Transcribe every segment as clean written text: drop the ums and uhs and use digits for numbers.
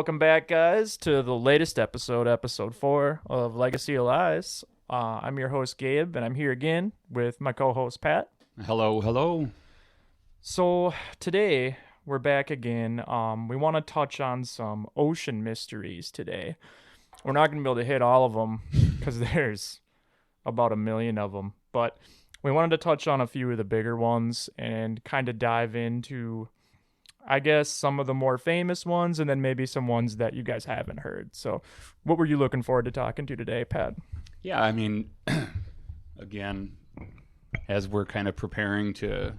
Welcome back, guys, to the latest episode, episode 4 of Legacy of Lies. I'm your host, Gabe, and I'm here again with my co-host, Pat. Hello, hello. So today, we're back again. We want to touch on some ocean mysteries today. We're not going to be able to hit all of them because there's about 1,000,000 of them, but we wanted to touch on a few of the bigger ones and kind of dive into, I guess, some of the more famous ones and then maybe some ones that you guys haven't heard. So what were you looking forward to talking to today, Pat? Yeah, I mean, again, as we're kind of preparing to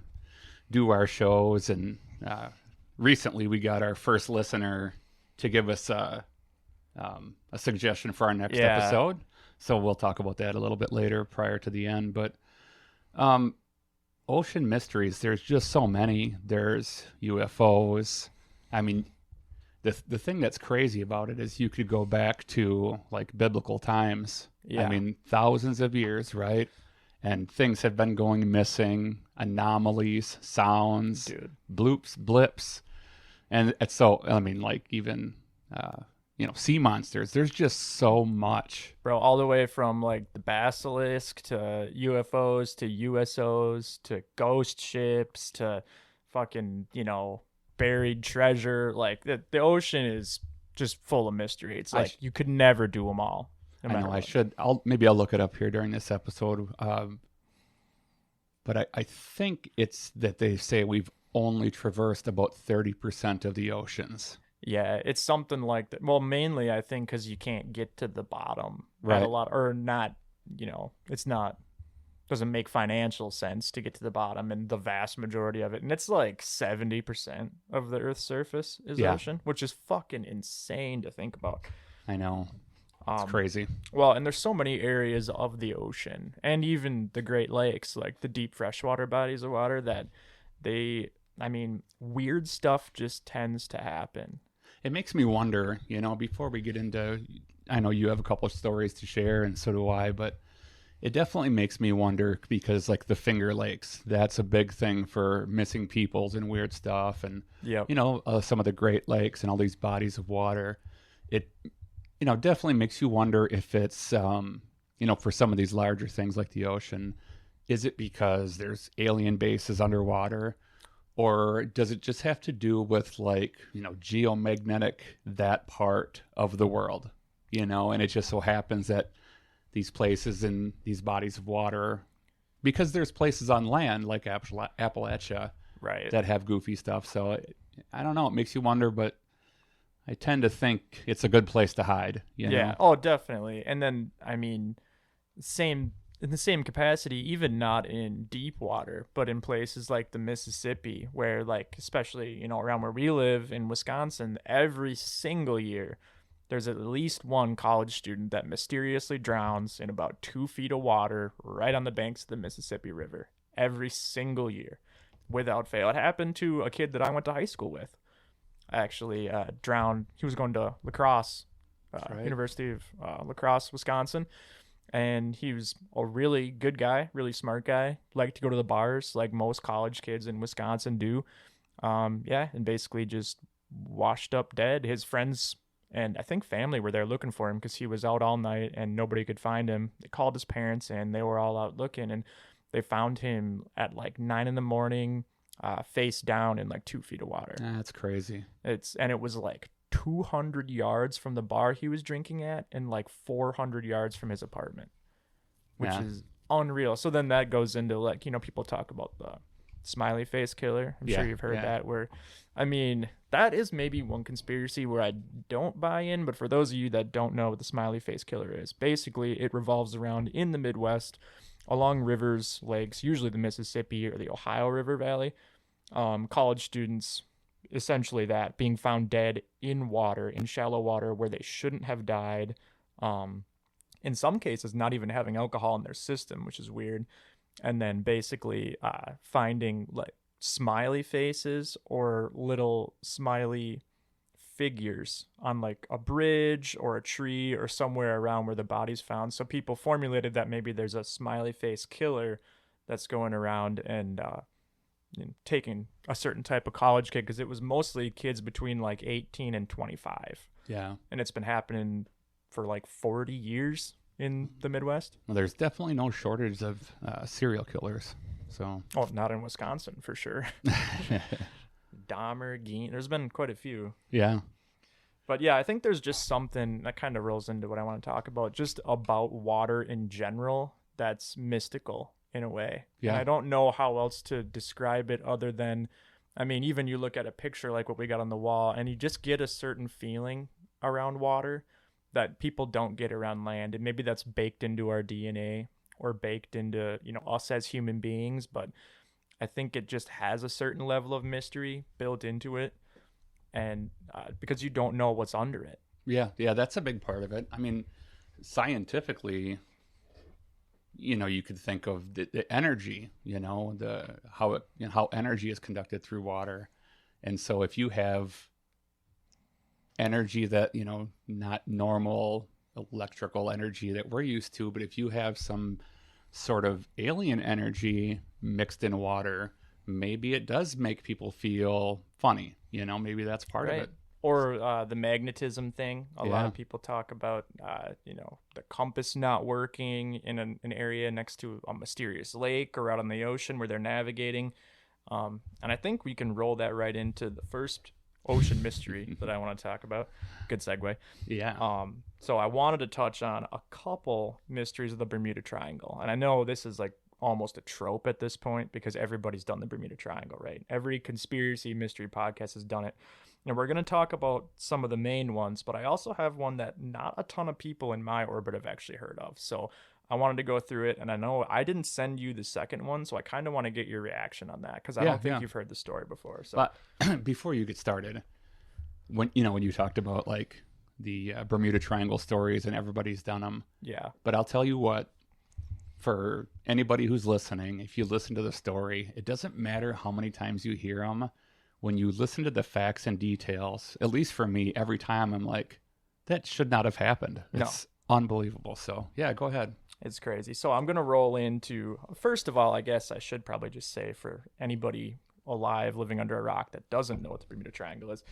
do our shows, and recently we got our first listener to give us a suggestion for our next episode. So we'll talk about that a little bit later prior to the end. But ocean mysteries, there's just so many. There's UFOs. I mean, the thing that's crazy about it is you could go back to like biblical times. Yeah. I mean, thousands of years, right? And things have been going missing, anomalies, sounds, bloops, blips. And it's so, I mean, like even, sea monsters. There's just so much. Bro, all the way from like the basilisk to UFOs to USOs to ghost ships to fucking, buried treasure. Like the ocean is just full of mystery. It's like you could never do them all. I know. I'll look it up here during this episode. But I think it's that they say we've only traversed about 30% of the oceans. Yeah, it's something like that. Well, mainly I think because you can't get to the bottom, right? It's not, doesn't make financial sense to get to the bottom, and the vast majority of it, and it's like 70% of the Earth's surface is ocean, which is fucking insane to think about. I know. It's crazy. Well, and there's so many areas of the ocean and even the Great Lakes, like the deep freshwater bodies of water, that weird stuff just tends to happen. It makes me wonder, before we get into, I know you have a couple of stories to share and so do I, but it definitely makes me wonder because like the Finger Lakes, that's a big thing for missing peoples and weird stuff. And, some of the Great Lakes and all these bodies of water, it, definitely makes you wonder if it's, for some of these larger things like the ocean, is it because there's alien bases underwater? Or does it just have to do with like, geomagnetic, that part of the world, and it just so happens that these places and these bodies of water, because there's places on land like Appalachia, right, that have goofy stuff. So I don't know. It makes you wonder, but I tend to think it's a good place to hide. Yeah. Oh, definitely. And then, in the same capacity, even not in deep water, but in places like the Mississippi, where like, especially, around where we live in Wisconsin, every single year, there's at least one college student that mysteriously drowns in about 2 feet of water right on the banks of the Mississippi River. Every single year, without fail. It happened to a kid that I went to high school with. Actually, drowned. He was going to La Crosse, right. University of La Crosse, Wisconsin. And he was a really good guy, really smart guy. Liked to go to the bars like most college kids in Wisconsin do. And basically just washed up dead. His friends and I think family were there looking for him because he was out all night and nobody could find him. They called his parents and they were all out looking, and they found him at like 9 a.m, face down in like 2 feet of water. That's crazy. It was like 200 yards from the bar he was drinking at and like 400 yards from his apartment, which is unreal. So then that goes into like, people talk about the smiley face killer. I'm sure you've heard that, where, that is maybe one conspiracy where I don't buy in, but for those of you that don't know what the smiley face killer is, basically it revolves around in the Midwest along rivers, lakes, usually the Mississippi or the Ohio River Valley, college students, essentially that, being found dead in water, in shallow water where they shouldn't have died. In some cases, not even having alcohol in their system, which is weird. And then basically finding like smiley faces or little smiley figures on like a bridge or a tree or somewhere around where the body's found. So people formulated that maybe there's a smiley face killer that's going around and taking a certain type of college kid, because it was mostly kids between like 18 and 25. Yeah. And it's been happening for like 40 years in the Midwest. Well, there's definitely no shortage of serial killers. So. Oh, not in Wisconsin for sure. Dahmer, Geen, there's been quite a few. Yeah. But yeah, I think there's just something that kind of rolls into what I want to talk about, just about water in general that's mystical in a way. Yeah. And I don't know how else to describe it other than, I mean, even you look at a picture like what we got on the wall and you just get a certain feeling around water that people don't get around land. And maybe that's baked into our DNA or baked into, you know, us as human beings. But I think it just has a certain level of mystery built into it. And because you don't know what's under it. Yeah, that's a big part of it. I mean, scientifically, you know, you could think of the energy, you know, how energy is conducted through water. And so if you have energy that, you know, not normal electrical energy that we're used to, but if you have some sort of alien energy mixed in water, maybe it does make people feel funny. You know, maybe that's part of it. Or the magnetism thing. A lot of people talk about, you know, the compass not working in an area next to a mysterious lake or out on the ocean where they're navigating. And I think we can roll that right into the first ocean mystery that I want to talk about. Good segue. Yeah. So I wanted to touch on a couple mysteries of the Bermuda Triangle. And I know this is like almost a trope at this point because everybody's done the Bermuda Triangle, right? Every conspiracy mystery podcast has done it. And we're going to talk about some of the main ones, but I also have one that not a ton of people in my orbit have actually heard of. So I wanted to go through it, and I know I didn't send you the second one, so I kind of want to get your reaction on that because I don't think you've heard the story before. So, but before you get started, when you talked about like the Bermuda Triangle stories and everybody's done them, But I'll tell you what, for anybody who's listening, if you listen to the story, it doesn't matter how many times you hear them. When you listen to the facts and details, at least for me, every time I'm like, that should not have happened. It's unbelievable. So yeah, go ahead. It's crazy. So I'm going to roll into, first of all, I guess I should probably just say for anybody alive living under a rock that doesn't know what the Bermuda Triangle is,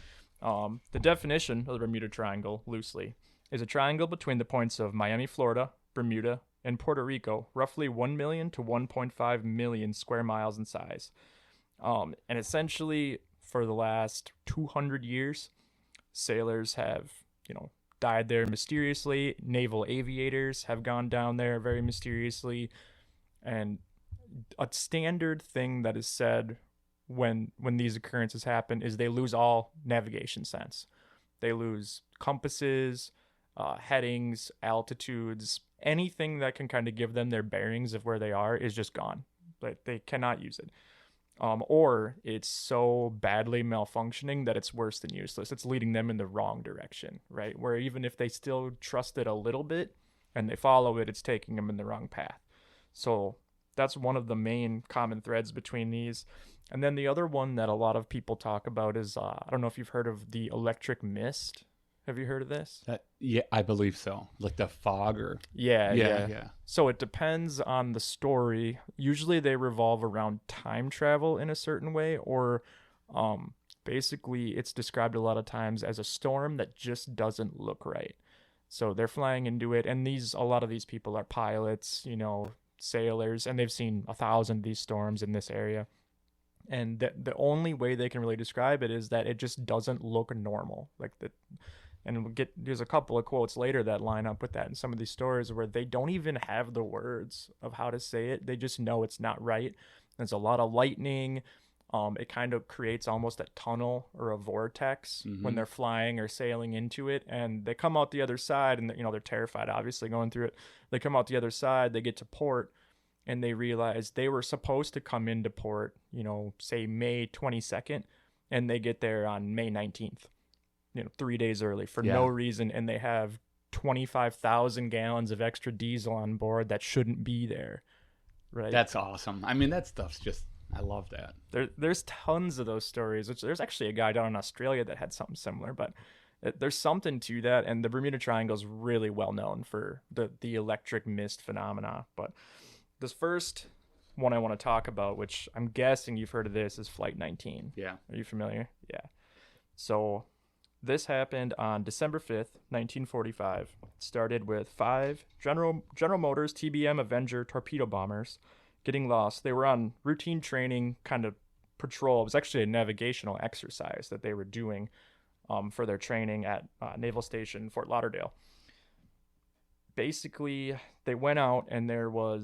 the definition of the Bermuda Triangle, loosely, is a triangle between the points of Miami, Florida, Bermuda, and Puerto Rico, roughly 1 million to 1.5 million square miles in size. And essentially, for the last 200 years, sailors have, you know, died there mysteriously. Naval aviators have gone down there very mysteriously. And a standard thing that is said when these occurrences happen is they lose all navigation sense. They lose compasses, headings, altitudes, anything that can kind of give them their bearings of where they are is just gone. But they cannot use it. Or it's so badly malfunctioning that it's worse than useless. It's leading them in the wrong direction, right? Where even if they still trust it a little bit and they follow it, it's taking them in the wrong path. So that's one of the main common threads between these. And then the other one that a lot of people talk about is, I don't know if you've heard of the electric mist. Have you heard of this? Yeah, I believe so. Like the fog or... Yeah. So it depends on the story. Usually they revolve around time travel in a certain way, or basically it's described a lot of times as a storm that just doesn't look right. So they're flying into it, and a lot of these people are pilots, you know, sailors, and they've seen 1,000 of these storms in this area. And the only way they can really describe it is that it just doesn't look normal. And there's a couple of quotes later that line up with that in some of these stories where they don't even have the words of how to say it. They just know it's not right. There's a lot of lightning. It kind of creates almost a tunnel or a vortex when they're flying or sailing into it. And they come out the other side and, you know, they're terrified, obviously, going through it. They come out the other side, they get to port, and they realize they were supposed to come into port, you know, say May 22nd, and they get there on May 19th. 3 days early for no reason, and they have 25,000 gallons of extra diesel on board that shouldn't be there, right? That's awesome. I mean, that stuff's just, I love that. There's tons of those stories, which there's actually a guy down in Australia that had something similar, but there's something to that, and the Bermuda Triangle is really well known for the electric mist phenomena. But this first one I want to talk about, which I'm guessing you've heard of this, is Flight 19. Yeah. Are you familiar? Yeah. So This happened on December 5th, 1945. It started with 5 General Motors TBM Avenger torpedo bombers getting lost. They were on routine training, kind of patrol. It was actually a navigational exercise that they were doing for their training at Naval Station Fort Lauderdale. Basically, they went out and there were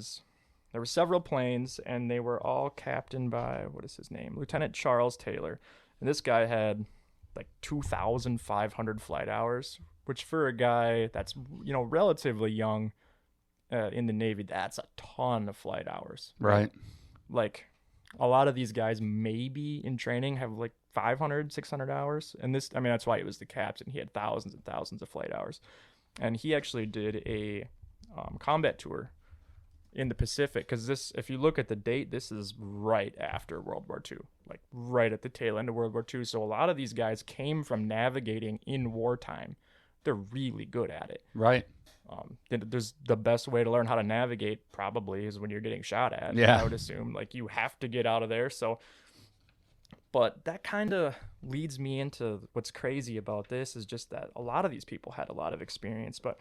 several planes, and they were all captained by, what is his name? Lieutenant Charles Taylor. And this guy had like 2,500 flight hours, which for a guy that's, relatively young in the Navy, that's a ton of flight hours. Right. Like a lot of these guys maybe in training have like 500, 600 hours. And that's why he was the captain. He had thousands and thousands of flight hours. And he actually did a combat tour in the Pacific, because if you look at the date, this is right after World War II, like right at the tail end of World War II. So a lot of these guys came from navigating in wartime. They're really good at it. Right. There's the best way to learn how to navigate probably is when you're getting shot at. Yeah. I would assume like you have to get out of there. So, but that kind of leads me into what's crazy about this is just that a lot of these people had a lot of experience, but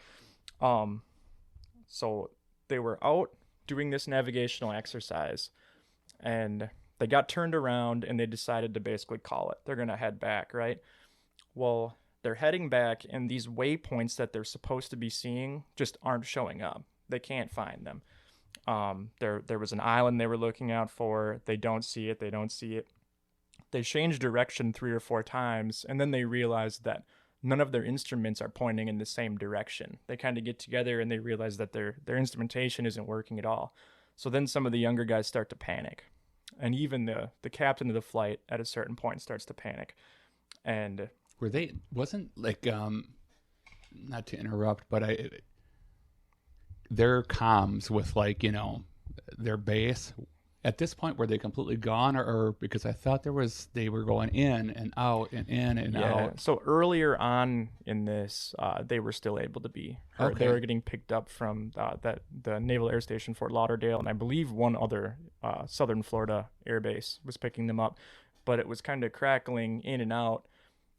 so they were out doing this navigational exercise, and they got turned around and they decided to basically call it. They're going to head back, right? Well, they're heading back, and these waypoints that they're supposed to be seeing just aren't showing up. They can't find them. There was an island they were looking out for. They don't see it. They change direction 3 or 4 times, and then they realize that none of their instruments are pointing in the same direction. They kind of get together and they realize that their instrumentation isn't working at all. So then some of the younger guys start to panic. And even the captain of the flight at a certain point starts to panic. And wasn't like, not to interrupt, but their comms with like, their base, at this point, were they completely gone, or because I thought they were going in and out and in and out? So earlier on in this, they were still able to be heard. Okay. They were getting picked up from the Naval Air Station Fort Lauderdale, and I believe one other Southern Florida air base was picking them up, but it was kind of crackling in and out.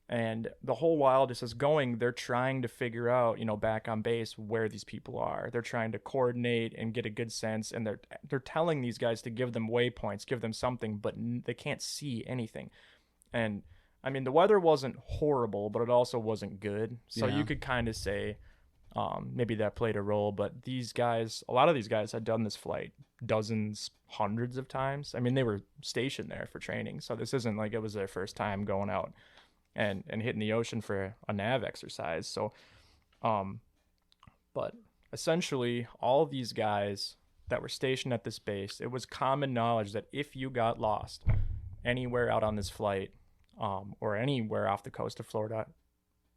And the whole while this is going, they're trying to figure out, back on base where these people are. They're trying to coordinate and get a good sense, and they're telling these guys to give them waypoints, give them something, but they can't see anything. And I mean, the weather wasn't horrible, but it also wasn't good. So you could kind of say maybe that played a role. But a lot of these guys had done this flight dozens, hundreds of times. I mean, they were stationed there for training, so this isn't like it was their first time going out and hitting the ocean for a nav exercise. So, but essentially all of these guys that were stationed at this base, it was common knowledge that if you got lost anywhere out on this flight, or anywhere off the coast of Florida,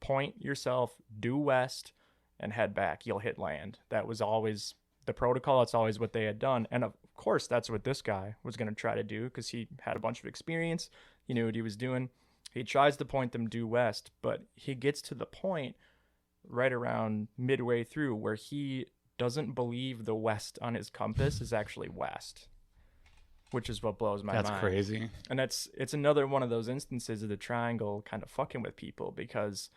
point yourself due west and head back. You'll hit land. That was always the protocol. That's always what they had done. And of course, that's what this guy was going to try to do because he had a bunch of experience. He knew what he was doing. He tries to point them due west, but he gets to the point right around midway through where he doesn't believe the west on his compass is actually west, which is what blows my mind. That's crazy. And it's another one of those instances of the triangle kind of fucking with people, because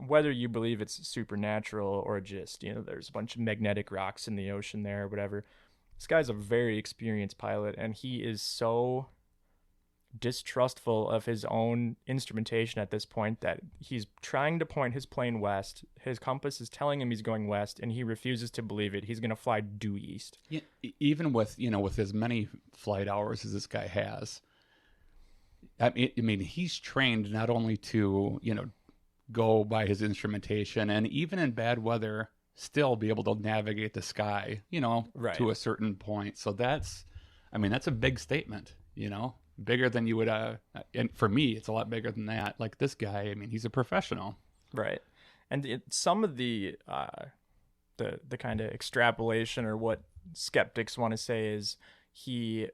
whether you believe it's supernatural or just, there's a bunch of magnetic rocks in the ocean there or whatever, this guy's a very experienced pilot, and he is so distrustful of his own instrumentation at this point that he's trying to point his plane west. His compass is telling him he's going west, and he refuses to believe it. He's going to fly due east. Yeah, even with with as many flight hours as this guy has, I mean he's trained not only to go by his instrumentation, and even in bad weather still be able to navigate the sky Right. to a certain point. So that's a big statement, bigger than you would and for me it's a lot bigger than that. Like this guy, he's a professional. Right. And some of the kind of extrapolation, or what skeptics want to say, is he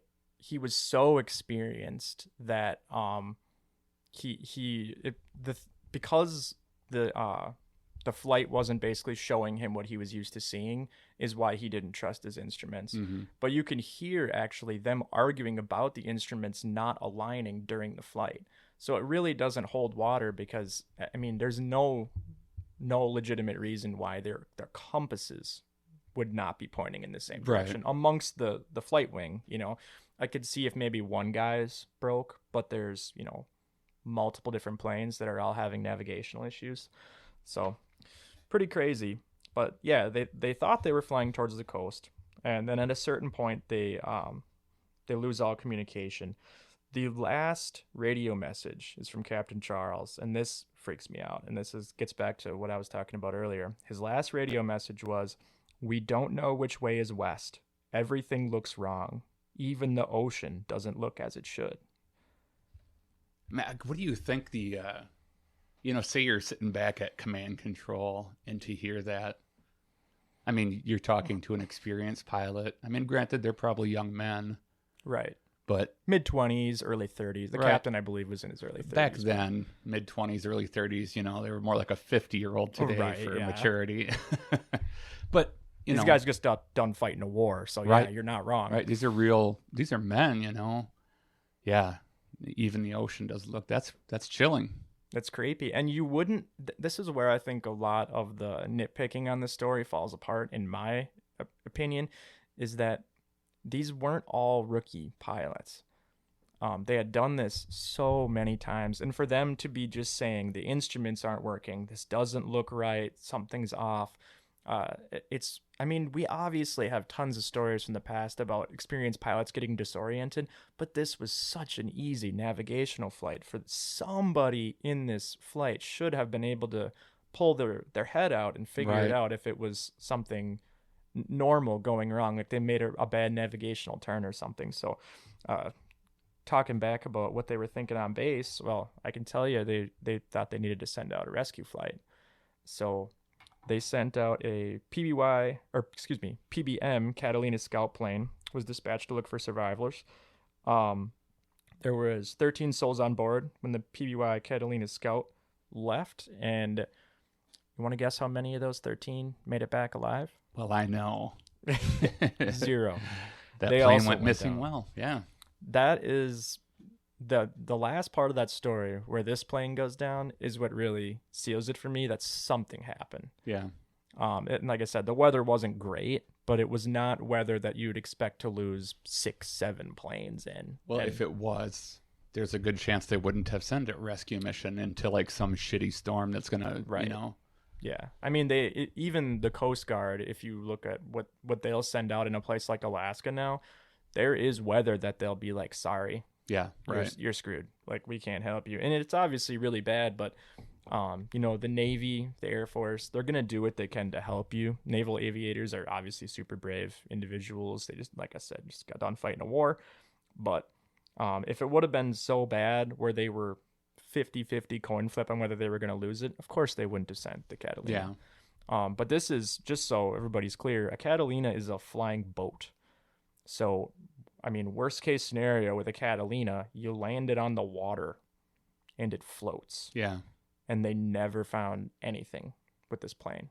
was so experienced that because the flight wasn't basically showing him what he was used to seeing, is why he didn't trust his instruments. Mm-hmm. But you can hear actually them arguing about the instruments not aligning during the flight. So it really doesn't hold water because, I mean, there's no legitimate reason why their compasses would not be pointing in the same direction amongst the flight wing. I could see if maybe one guy's broke, but there's multiple different planes that are all having navigational issues. So pretty crazy. But yeah, they thought they were flying towards the coast, and then at a certain point they lose all communication. The last radio message is from Captain Charles, and this freaks me out. And gets back to what I was talking about earlier. His last radio message was, "We don't know which way is west. Everything looks wrong. Even the ocean doesn't look as it should." Mac, what do you think say you're sitting back at command control and to hear that? I mean, you're talking to an experienced pilot. I mean, granted, they're probably young men. Right. But mid-20s, early 30s. The captain, I believe, was in his early 30s. Back then, mid-20s, early 30s, they were more like a 50-year-old today for maturity. But, these guys just got done fighting a war, so yeah, you're not wrong. Right, these are men, Yeah, even the ocean does look, that's chilling. That's creepy. And you wouldn't, this is where I think a lot of the nitpicking on the story falls apart, in my opinion, is that these weren't all rookie pilots. They had done this so many times. And for them to be just saying the instruments aren't working, this doesn't look right, something's off. We obviously have tons of stories from the past about experienced pilots getting disoriented, but this was such an easy navigational flight. For somebody in this flight should have been able to pull their head out and figure it out if it was something normal going wrong, like they made a bad navigational turn or something. So talking back about what they were thinking on base, well, I can tell you they thought they needed to send out a rescue flight. So they sent out a PBM Catalina scout plane was dispatched to look for survivors. There was 13 souls on board when the PBY Catalina scout left, and you want to guess how many of those 13 made it back alive? Well, I know. 0. That plane went missing. Well, yeah. That is the last part of that story where this plane goes down is what really seals it for me that something happened. Yeah. And like I said, the weather wasn't great, but it was not weather that you'd expect to lose 6-7 planes in. Well, if it was, there's a good chance they wouldn't have sent a rescue mission into like some shitty storm that's gonna, Yeah, I mean, even the Coast Guard, if you look at what they'll send out in a place like Alaska now, there is weather that they'll be like, sorry, you're screwed. Like, we can't help you. And it's obviously really bad, but, the Navy, the Air Force, they're going to do what they can to help you. Naval aviators are obviously super brave individuals. They just, like I said, just got done fighting a war. But if it would have been so bad where they were 50-50 coin flip on whether they were going to lose it, of course they wouldn't have sent the Catalina. Yeah. But this is, just so everybody's clear, a Catalina is a flying boat. So, I mean, worst case scenario with a Catalina, you land it on the water and it floats. Yeah. And they never found anything with this plane.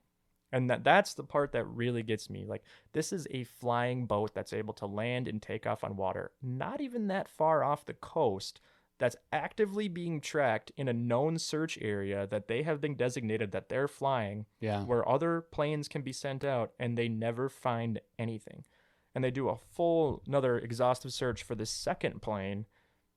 And that's the part that really gets me. Like, this is a flying boat that's able to land and take off on water, not even that far off the coast, that's actively being tracked in a known search area that they have been designated that they're flying, where other planes can be sent out, and they never find anything. And they do a full, another exhaustive search for the second plane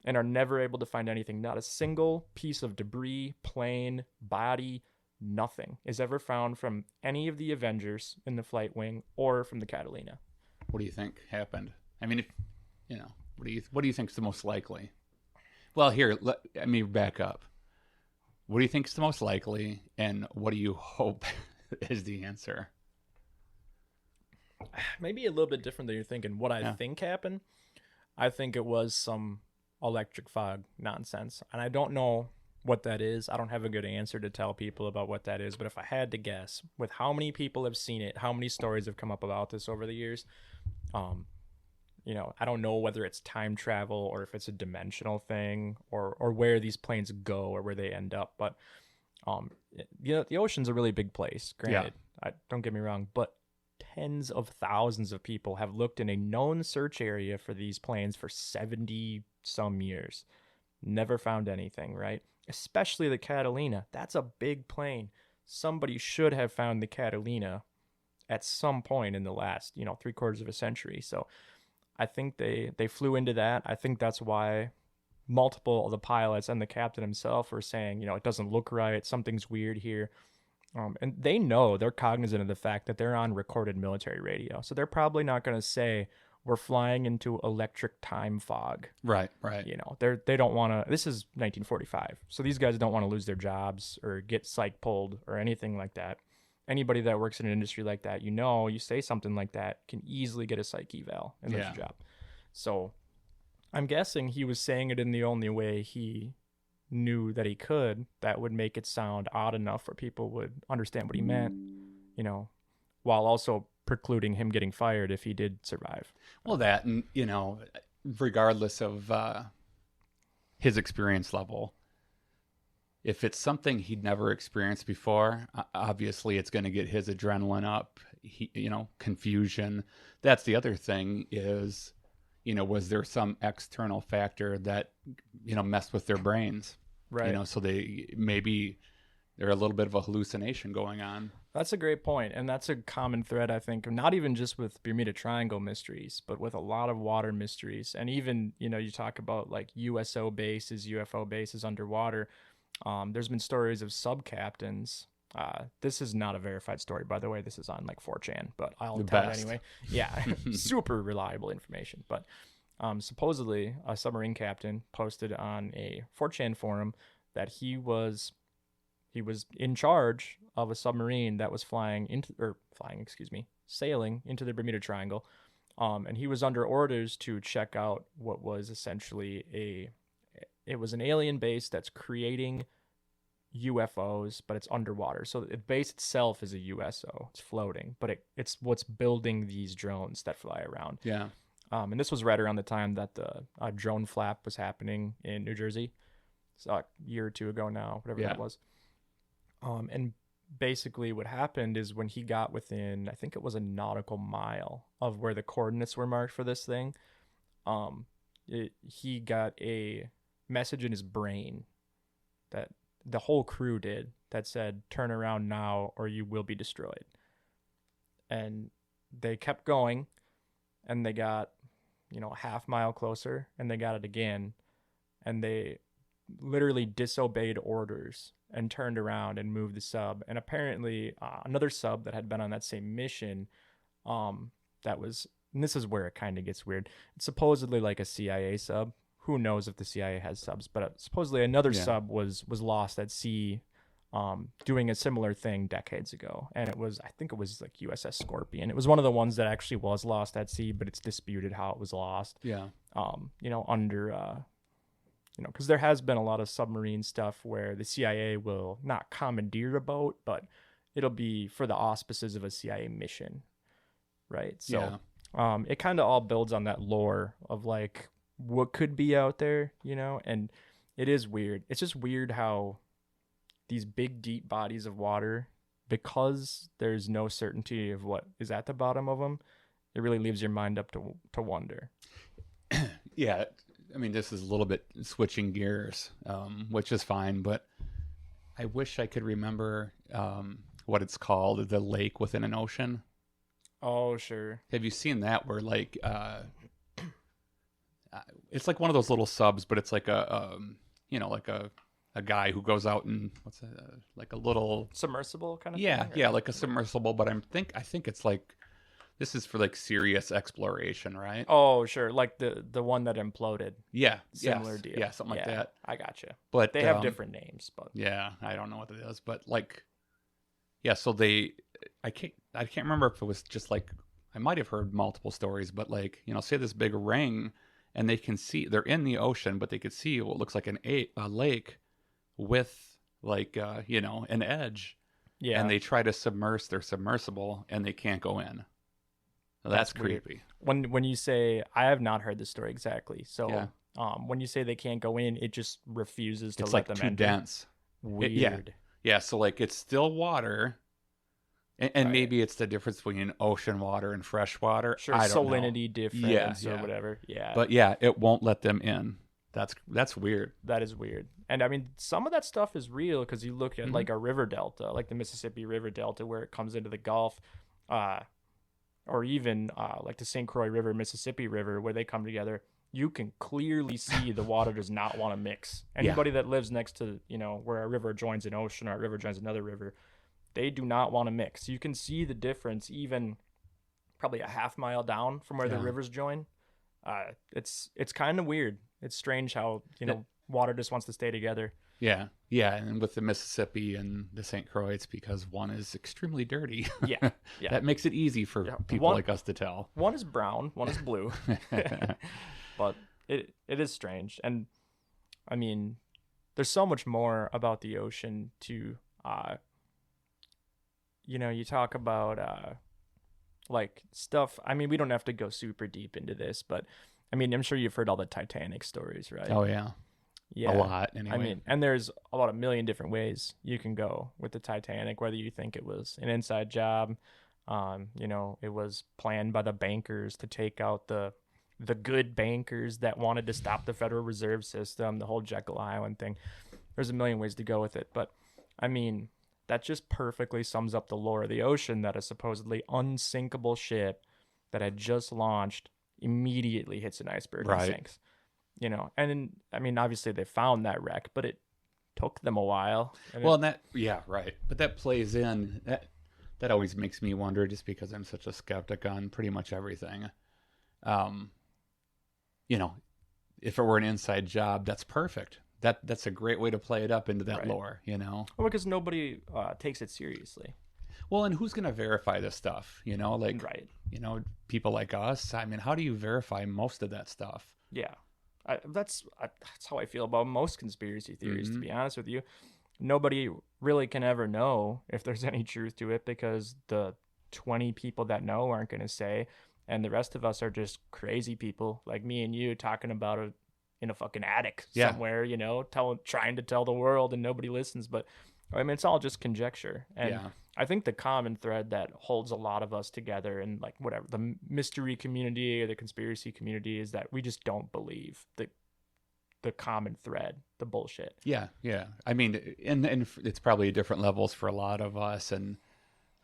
and are never able to find anything. Not a single piece of debris, plane, body, nothing is ever found from any of the Avengers in the flight wing or from the Catalina. What do you think happened? I mean, what do you think is the most likely? Well, here, let me back up. What do you think is the most likely, and what do you hope is the answer? Maybe a little bit different than you're thinking. What I think happened, I think it was some electric fog nonsense. And I don't know what that is. I don't have a good answer to tell people about what that is. But if I had to guess, with how many people have seen it, how many stories have come up about this over the years, I don't know whether it's time travel or if it's a dimensional thing or where these planes go or where they end up. But, the ocean's a really big place, granted. Don't get me wrong, but tens of thousands of people have looked in a known search area for these planes for 70 some years. Never found anything, right? Especially the Catalina. That's a big plane. Somebody should have found the Catalina at some point in the last, 3/4 of a century. So I think they flew into that. I think that's why multiple of the pilots and the captain himself were saying, it doesn't look right. Something's weird here. And they know, they're cognizant of the fact that they're on recorded military radio. So they're probably not going to say we're flying into electric time fog. Right, right. They don't want to. This is 1945. So these guys don't want to lose their jobs or get psych pulled or anything like that. Anybody that works in an industry like that, you say something like that can easily get a psych eval and lose your job. So I'm guessing he was saying it in the only way he knew that he could, that would make it sound odd enough where people would understand what he meant, while also precluding him getting fired if he did survive. Well, that, and, regardless of his experience level, if it's something he'd never experienced before, obviously it's going to get his adrenaline up, confusion. That's the other thing is, was there some external factor that, messed with their brains? Right. So maybe they're a little bit of a hallucination going on. That's a great point. And that's a common thread, I think, not even just with Bermuda Triangle mysteries, but with a lot of water mysteries. And even, you talk about like USO bases, UFO bases underwater. There's been stories of sub-captains. This is not a verified story, by the way. This is on like 4chan, but I'll tell it anyway. Yeah, super reliable information. But supposedly a submarine captain posted on a 4chan forum that he was in charge of a submarine that was sailing into the Bermuda Triangle. And he was under orders to check out what was essentially it was an alien base that's creating UFOs, but it's underwater. So the base itself is a USO. It's floating, but it's what's building these drones that fly around. Yeah. And this was right around the time that the drone flap was happening in New Jersey. It's a year or two ago now, whatever that was. And basically what happened is when he got within, I think it was a nautical mile of where the coordinates were marked for this thing, he got a message in his brain that the whole crew did that said, "Turn around now or you will be destroyed." And they kept going, and they got, a half mile closer, and they got it again, and they literally disobeyed orders and turned around and moved the sub. And apparently another sub that had been on that same mission, that was, and this is where it kind of gets weird, it's supposedly like a CIA sub. Who knows if the CIA has subs, but supposedly another sub was lost at sea, doing a similar thing decades ago. And I think it was like USS Scorpion. It was one of the ones that actually was lost at sea, but it's disputed how it was lost. Yeah. Because there has been a lot of submarine stuff where the CIA will not commandeer a boat, but it'll be for the auspices of a CIA mission, right? So it kind of all builds on that lore of like what could be out there, and it is weird. It's just weird how these big, deep bodies of water, because there's no certainty of what is at the bottom of them, it really leaves your mind up to wonder. Yeah. I mean, this is a little bit switching gears, which is fine, but I wish I could remember what it's called, the lake within an ocean. Oh, sure. Have you seen that where like it's like one of those little subs, but it's like a guy who goes out and like a little submersible kind of thing? Or? Yeah, like a submersible, but I think it's like this is for like serious exploration, right? Oh, sure. Like the one that imploded. Yeah. Similar deal. Yeah, something like that. I gotcha. But they have different names, but yeah, I don't know what it is, but like, yeah. So I can't remember if it was just like, I might have heard multiple stories, but like, say this big ring, and they can see, they're in the ocean, but they could see what looks like a lake with like, an edge. Yeah. And they try to submerge their submersible, and they can't go in. So that's creepy. When you say, I have not heard this story exactly. So when you say they can't go in, it just refuses to let them enter. It's like too dense. Weird. Yeah. So like it's still water, and maybe it's the difference between ocean water and fresh water. Sure, I don't salinity know. difference or whatever. Yeah. But yeah, it won't let them in. That's weird. That is weird. And I mean, some of that stuff is real because you look at Mhm. like a river delta, like the Mississippi River Delta, where it comes into the Gulf, uh, or even like the St. Croix River, Mississippi River, where they come together. You can clearly see the water does not want to mix. Yeah. Anybody that lives next to, where a river joins an ocean or a river joins another river, they do not want to mix. You can see the difference even probably a half mile down from where the Yeah. rivers join. It's kind of weird. It's strange how water just wants to stay together. Yeah, yeah, and with the Mississippi and the St. Croix, it's because one is extremely dirty. Yeah, yeah. That makes it easy for people like us to tell. One is brown, one is blue, but it is strange. And I mean, there's so much more about the ocean to, you talk about like stuff. I mean, we don't have to go super deep into this, but I mean, I'm sure you've heard all the Titanic stories, right? Oh yeah. Yeah. A lot, anyway. I mean, and there's about a million different ways you can go with the Titanic, whether you think it was an inside job, it was planned by the bankers to take out the good bankers that wanted to stop the Federal Reserve System, the whole Jekyll Island thing. There's a million ways to go with it. But, I mean, that just perfectly sums up the lore of the ocean, that a supposedly unsinkable ship that had just launched immediately hits an iceberg and sinks. And I mean, obviously they found that wreck, but it took them a while. Right. But that plays in, that always makes me wonder, just because I'm such a skeptic on pretty much everything. If it were an inside job, that's perfect. That's a great way to play it up into that lore, Well, because nobody takes it seriously. Well, and who's going to verify this stuff? Right. People like us. I mean, how do you verify most of that stuff? Yeah. That's how I feel about most conspiracy theories, to be honest with you. Nobody really can ever know if there's any truth to it, because the 20 people that know aren't going to say, and the rest of us are just crazy people like me and you talking about it in a fucking attic somewhere, trying to tell the world, and nobody listens. But I mean, it's all just conjecture. And I think the common thread that holds a lot of us together, and like whatever the mystery community or the conspiracy community, is that we just don't believe the common thread, the bullshit. Yeah. I mean, and it's probably different levels for a lot of us, and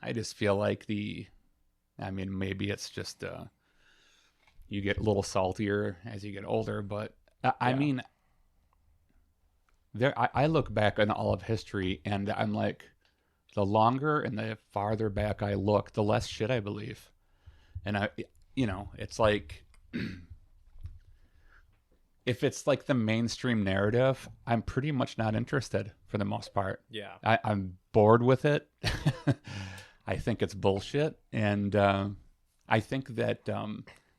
I just feel like maybe it's just you get a little saltier as you get older, but I mean, I look back on all of history, and I'm like, the longer and the farther back I look, the less shit I believe. And it's like, if it's like the mainstream narrative, I'm pretty much not interested for the most part. Yeah. I'm bored with it. I think it's bullshit. And I think that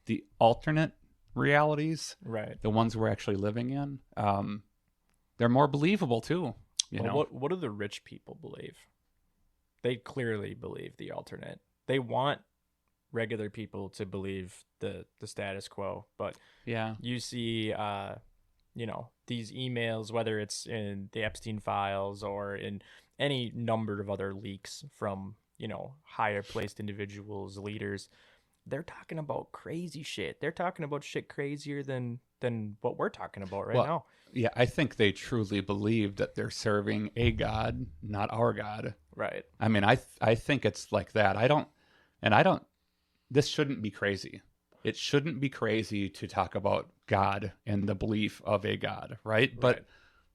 the alternate realities, right, the ones we're actually living in, they're more believable too. What do the rich people believe? They clearly believe the alternate. They want regular people to believe the status quo. But you see, these emails, whether it's in the Epstein files or in any number of other leaks from, higher placed individuals, leaders, they're talking about crazy shit. They're talking about shit crazier than what we're talking about right now. Yeah, I think they truly believe that they're serving a God, not our God. Right. I mean, I think it's like that. This shouldn't be crazy. It shouldn't be crazy to talk about God and the belief of a God, right? But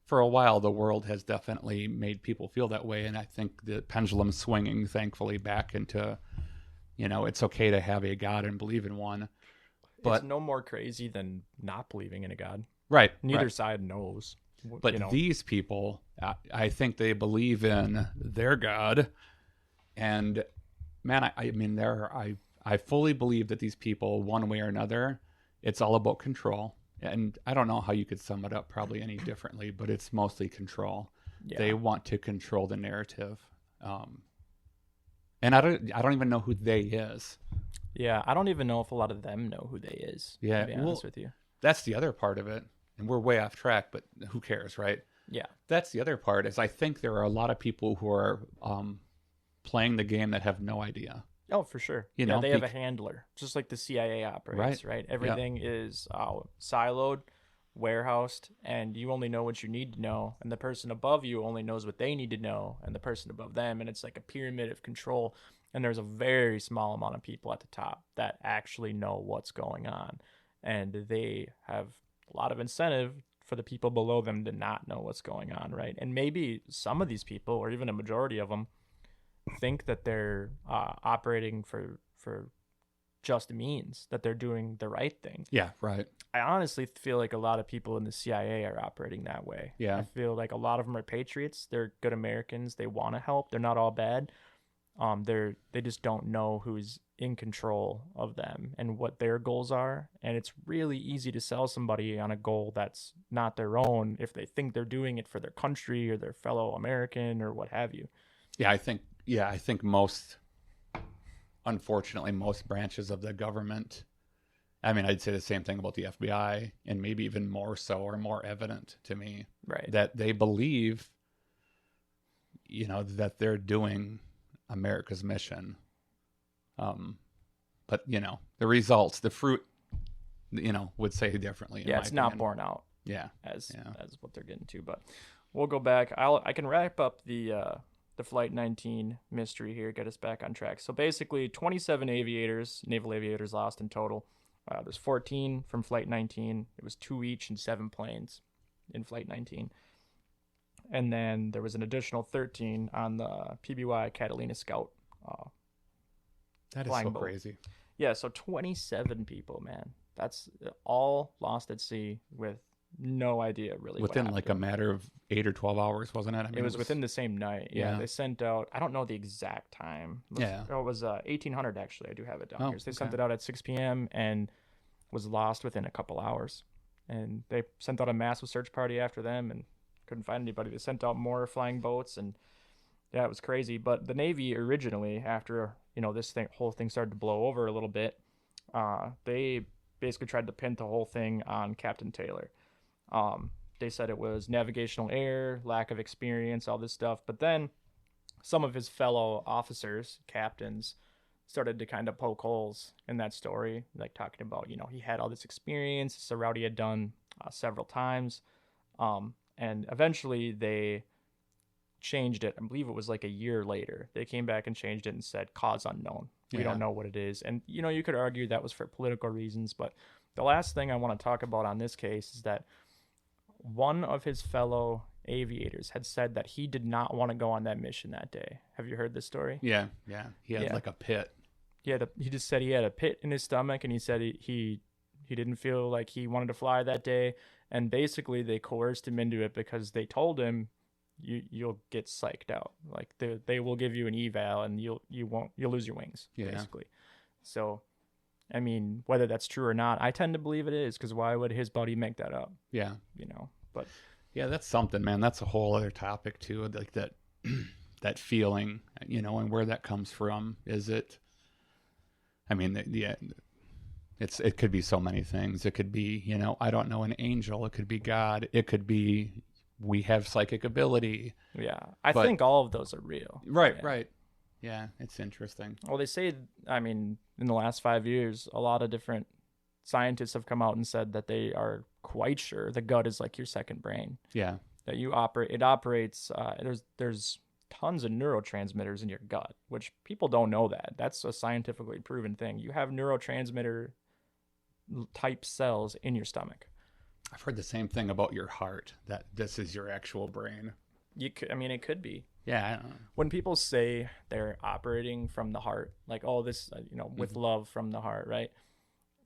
for a while, the world has definitely made people feel that way. And I think the pendulum's swinging, thankfully, back into, it's okay to have a God and believe in one. But it's no more crazy than not believing in a God. Right. Neither side knows. But these people, I think they believe in their God. And man, I fully believe that these people, one way or another, it's all about control. And I don't know how you could sum it up probably any differently, but it's mostly control. Yeah. They want to control the narrative. And I don't even know who they is. Yeah, I don't even know if a lot of them know who they is. Yeah, to be honest with you. That's the other part of it. And we're way off track, but who cares, right? Yeah. That's the other part, is I think there are a lot of people who are playing the game that have no idea. Oh, for sure. They have a handler, just like the CIA operates, right? Everything is siloed. warehoused, and you only know what you need to know, and the person above you only knows what they need to know, and the person above them, and it's like a pyramid of control. And there's a very small amount of people at the top that actually know what's going on, and they have a lot of incentive for the people below them to not know what's going on, right? And maybe some of these people, or even a majority of them, think that they're operating for just means, that they're doing the right thing. Yeah, right. I honestly feel like a lot of people in the CIA are operating that way. Yeah. I feel like a lot of them are patriots. They're good Americans. They want to help. They're not all bad. They just don't know who's in control of them and what their goals are. And it's really easy to sell somebody on a goal that's not their own if they think they're doing it for their country or their fellow American or what have you. Yeah, I think unfortunately, most branches of the government, I mean, I'd say the same thing about the FBI, and maybe even more so, or more evident to me, Right. that they believe, that they're doing America's mission. But, the results, the fruit, would say differently. Yeah, it's not borne out. Yeah. As what they're getting to. But we'll go back. I can wrap up the Flight 19 mystery here, get us back on track. So basically 27 naval aviators lost in total. There's 14 from Flight 19. It was 2 each and 7 planes in Flight 19. And then there was an additional 13 on the PBY Catalina Scout. That is so crazy. Yeah, so 27 people, man. That's all lost at sea with no idea really within like a matter of 8 or 12 hours, wasn't it? I mean, it was within the same night. Yeah, they sent out, I don't know the exact time. It was 1800 actually. I do have it down here. So they sent it out at 6 p.m. and was lost within a couple hours. And they sent out a massive search party after them and couldn't find anybody. They sent out more flying boats, and yeah, it was crazy. But the Navy originally, after this whole thing started to blow over a little bit, they basically tried to pin the whole thing on Captain Taylor. They said it was navigational error, lack of experience, all this stuff. But then some of his fellow officers, captains, started to kind of poke holes in that story, like talking about, he had all this experience. It's a route he had done several times. And eventually they changed it. I believe it was like a year later. They came back and changed it and said cause unknown. We don't know what it is. And, you could argue that was for political reasons. But the last thing I want to talk about on this case is that one of his fellow aviators had said that he did not want to go on that mission that day. Have you heard this story? Yeah. He had like a pit. Yeah, he just said he had a pit in his stomach, and he said he didn't feel like he wanted to fly that day. And basically they coerced him into it because they told him you'll get psyched out. Like they will give you an eval and you'll lose your wings, basically. So, I mean, whether that's true or not, I tend to believe it is, because why would his buddy make that up? Yeah. But yeah, that's something, man. That's a whole other topic too. Like that, that feeling, and where that comes from. Is it, I mean, it could be so many things. It could be, I don't know, an angel. It could be God. It could be we have psychic ability. Yeah, I think all of those are real. Right, right. Yeah, it's interesting. Well, they say, I mean, in the last 5 years, a lot of different scientists have come out and said that they are quite sure the gut is like your second brain. Yeah. That it operates, there's tons of neurotransmitters in your gut, which people don't know that. That's a scientifically proven thing. You have neurotransmitter type cells in your stomach. I've heard the same thing about your heart, that this is your actual brain. It could be. Yeah, I don't know. When people say they're operating from the heart, like, oh, this, with love from the heart, right?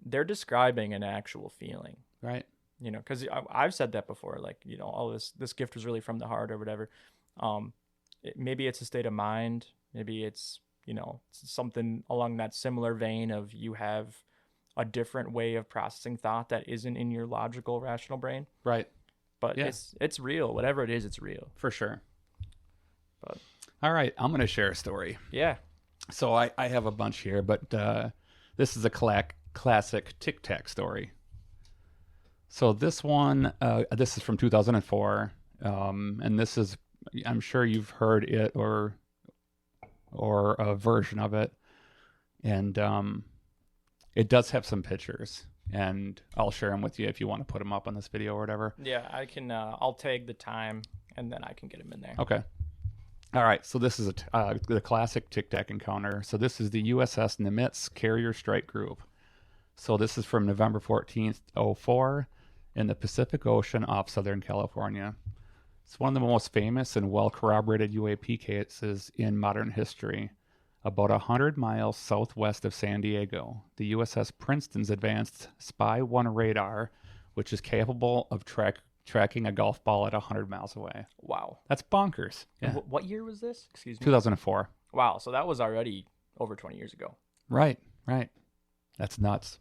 They're describing an actual feeling. Right. Because I've said that before, like, oh, this gift was really from the heart or whatever. Maybe it's a state of mind. Maybe it's, something along that similar vein of you have a different way of processing thought that isn't in your logical, rational brain. Right. But it's real. Whatever it is, it's real. For sure. But all right, I'm going to share a story. Yeah. So I have a bunch here, but this is a classic Tic Tac story. So this one, this is from 2004, and this is, I'm sure you've heard it or a version of it, and it does have some pictures. and I'll share them with you if you want to put them up on this video or whatever. Yeah, I can. I'll tag the time, and then I can get them in there. Okay. All right. So this is the classic Tic Tac encounter. So this is the USS Nimitz Carrier Strike Group. So this is from November 14th, 04 in the Pacific Ocean off Southern California. It's one of the most famous and well-corroborated UAP cases in modern history. About 100 miles southwest of San Diego, the USS Princeton's advanced Spy 1 radar, which is capable of tracking a golf ball at 100 miles away. Wow. That's bonkers. Yeah. What year was this? Excuse me. 2004. Wow. So that was already over 20 years ago. Right. That's nuts.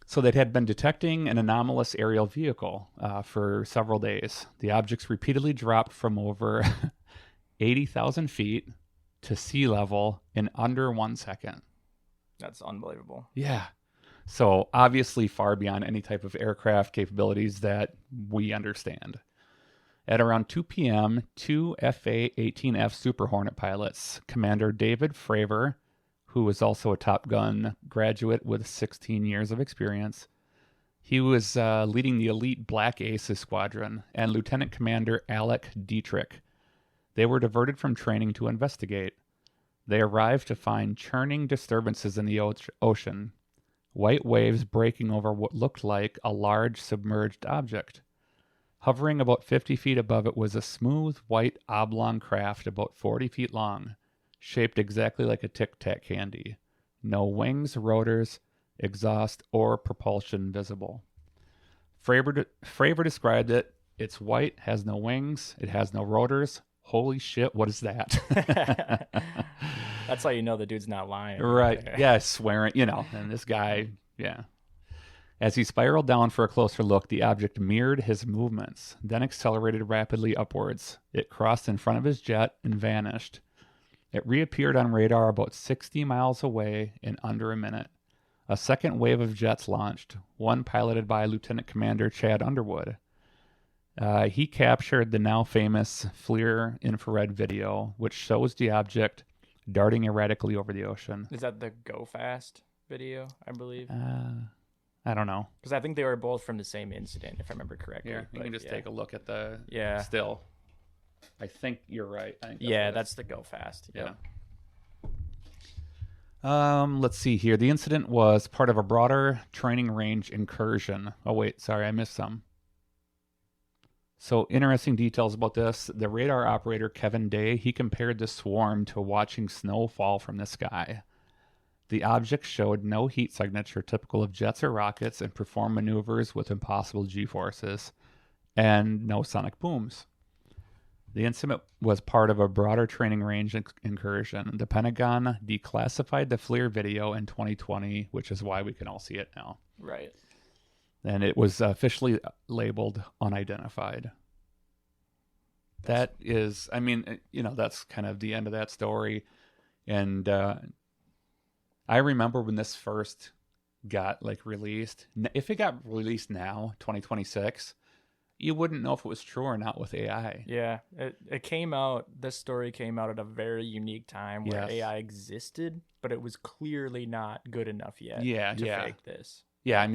So they had been detecting an anomalous aerial vehicle for several days. The objects repeatedly dropped from over 80,000 feet to sea level in under 1 second. That's unbelievable. Yeah. So obviously far beyond any type of aircraft capabilities that we understand. At around 2 p.m., two FA-18F Super Hornet pilots, Commander David Fravor, who was also a Top Gun graduate with 16 years of experience. He was leading the elite Black Aces Squadron, and Lieutenant Commander Alec Dietrich. They were diverted from training to investigate. They arrived to find churning disturbances in the ocean, white waves breaking over what looked like a large submerged object. Hovering about 50 feet above it was a smooth, white, oblong craft about 40 feet long, shaped exactly like a Tic Tac candy. No wings, rotors, exhaust, or propulsion visible. Fravor described it. It's white, has no wings, it has no rotors. Holy shit, what is that? That's how you know the dude's not lying. Right. Yeah, swearing, and this guy, yeah. As he spiraled down for a closer look, the object mirrored his movements, then accelerated rapidly upwards. It crossed in front of his jet and vanished. It reappeared on radar about 60 miles away in under a minute. A second wave of jets launched, one piloted by Lieutenant Commander Chad Underwood. He captured the now famous FLIR infrared video, which shows the object darting erratically over the ocean. Is that the Go Fast video, I believe? I don't know. Because I think they were both from the same incident, if I remember correctly. Here, you can just take a look at the still. I think you're right. That's the Go Fast. Yeah. Let's see here. The incident was part of a broader training range incursion. Oh, wait. Sorry, I missed some. So interesting details about this. The radar operator, Kevin Day, he compared the swarm to watching snow fall from the sky. The object showed no heat signature typical of jets or rockets and performed maneuvers with impossible G-forces and no sonic booms. The incident was part of a broader training range incursion. The Pentagon declassified the FLIR video in 2020, which is why we can all see it now. Right. And it was officially labeled unidentified. That is, that's kind of the end of that story. And I remember when this first got released. If it got released now, 2026, you wouldn't know if it was true or not with AI. Yeah, it came out. This story came out at a very unique time where Yes. AI existed, but it was clearly not good enough yet. Yeah, to yeah. fake this. Yeah,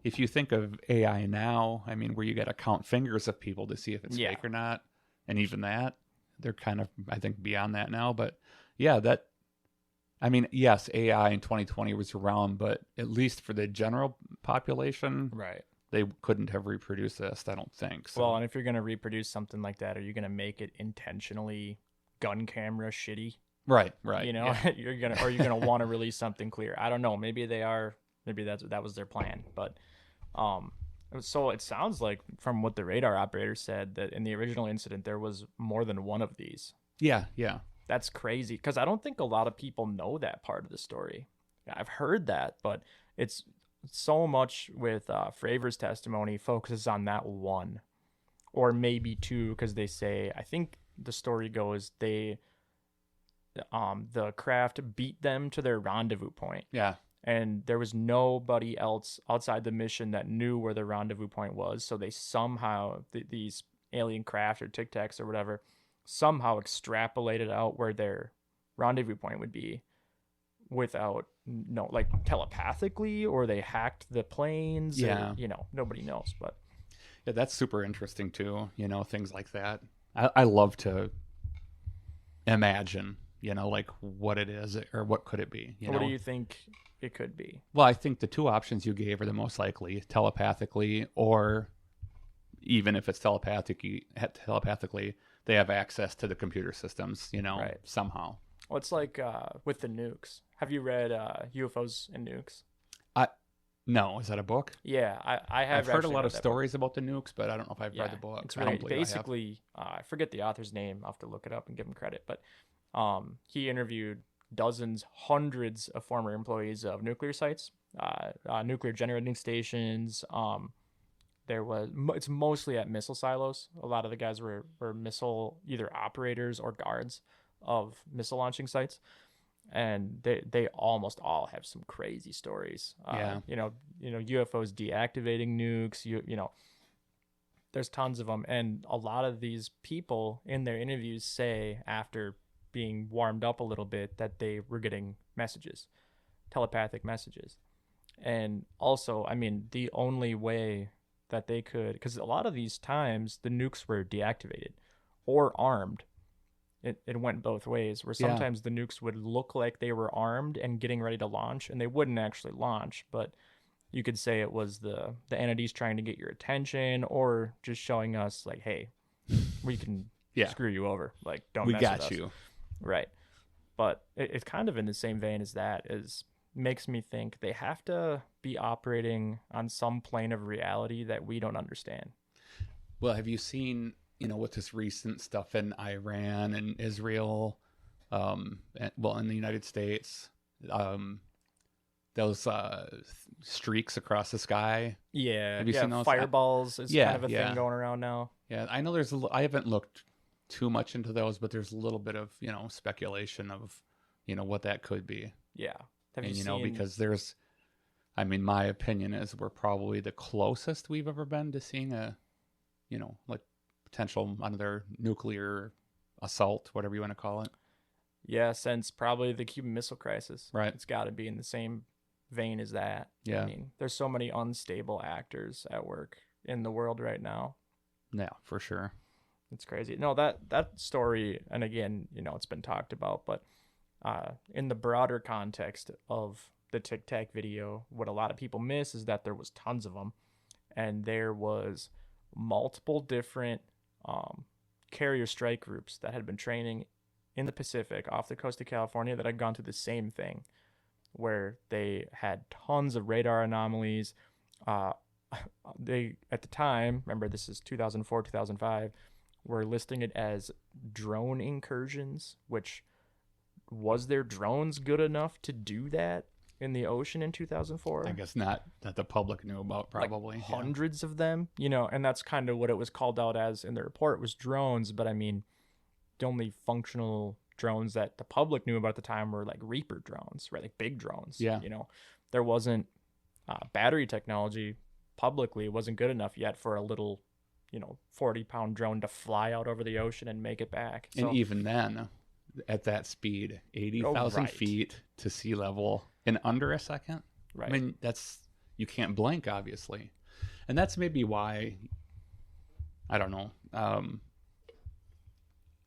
if you think of AI now, where you got to count fingers of people to see if it's fake or not, and even that, they're kind of, I think, beyond that now. But yeah, yes, AI in 2020 was around, but at least for the general population, Right. they couldn't have reproduced this, I don't think. So. Well, and if you're going to reproduce something like that, are you going to make it intentionally gun camera shitty? Right. Yeah. Are you going to want to release something clear? I don't know. Maybe they are. Maybe that was their plan. But so it sounds like from what the radar operator said that in the original incident there was more than one of these. Yeah. That's crazy because I don't think a lot of people know that part of the story. I've heard that, but it's so much with Fravor's testimony focuses on that one or maybe two, because they say, I think the story goes, the craft beat them to their rendezvous point. Yeah. And there was nobody else outside the mission that knew where the rendezvous point was. So they somehow, these alien craft or Tic Tacs or whatever, somehow extrapolated out where their rendezvous point would be, without no like telepathically, or they hacked the planes. Yeah. Or, nobody knows. But Yeah, that's super interesting too. Things like that. I love to imagine, like what it is or what could it be. what do you think it could be? Well, I think the two options you gave are the most likely: telepathically, or even if it's telepathically, they have access to the computer systems, Right. somehow. Well, it's like with the nukes. Have you read UFOs and Nukes? No, is that a book? Yeah, I have. I've heard a actually lot read of that book. stories about the nukes, but I don't know if I've read the book. It's I don't really believe I have. basically I forget the author's name. I'll have to look it up and give him credit. But he interviewed dozens, hundreds of former employees of nuclear sites, nuclear generating stations. It's mostly at missile silos. A lot of the guys were missile either operators or guards of missile launching sites, and they almost all have some crazy stories. Yeah. UFOs deactivating nukes. There's tons of them, and a lot of these people in their interviews say after being warmed up a little bit that they were getting messages, telepathic messages. And also, I mean, the only way that they could, because a lot of these times the nukes were deactivated or armed. It went both ways, where sometimes the nukes would look like they were armed and getting ready to launch, and they wouldn't actually launch, but you could say it was the entities trying to get your attention, or just showing us like, hey, we can screw you over, like don't we mess got with us. you. Right. But it's kind of in the same vein as that, is makes me think they have to be operating on some plane of reality that we don't understand. Well, have you seen, with this recent stuff in Iran and Israel, in the United States, those streaks across the sky? Yeah. Have you seen those? Fireballs is kind of a thing going around now. Yeah, I know I haven't looked too much into those, but there's a little bit of, speculation of, what that could be. Yeah. Have and, you seen... because my opinion is we're probably the closest we've ever been to seeing a, like potential another nuclear assault, whatever you want to call it. Yeah, since probably the Cuban Missile Crisis. Right. It's got to be in the same vein as that. Yeah. I mean, there's so many unstable actors at work in the world right now. Yeah, for sure. It's crazy. No, that story, and again, it's been talked about, but in the broader context of the Tic Tac video, what a lot of people miss is that there was tons of them, and there was multiple different carrier strike groups that had been training in the Pacific off the coast of California that had gone through the same thing, where they had tons of radar anomalies. They, at the time, remember this is 2004, 2005, were listing it as drone incursions, which was their drones good enough to do that in the ocean in 2004? I guess not, that the public knew about, probably. Like hundreds of them, and that's kind of what it was called out as in the report, was drones. But I mean, the only functional drones that the public knew about at the time were like Reaper drones, right? Like big drones. Yeah. There wasn't battery technology publicly. It wasn't good enough yet for a little 40-pound drone to fly out over the ocean and make it back. And even then, at that speed, 80,000 feet to sea level in under a second. Right. I mean, you can't blink, obviously. And that's maybe why, I don't know. I'm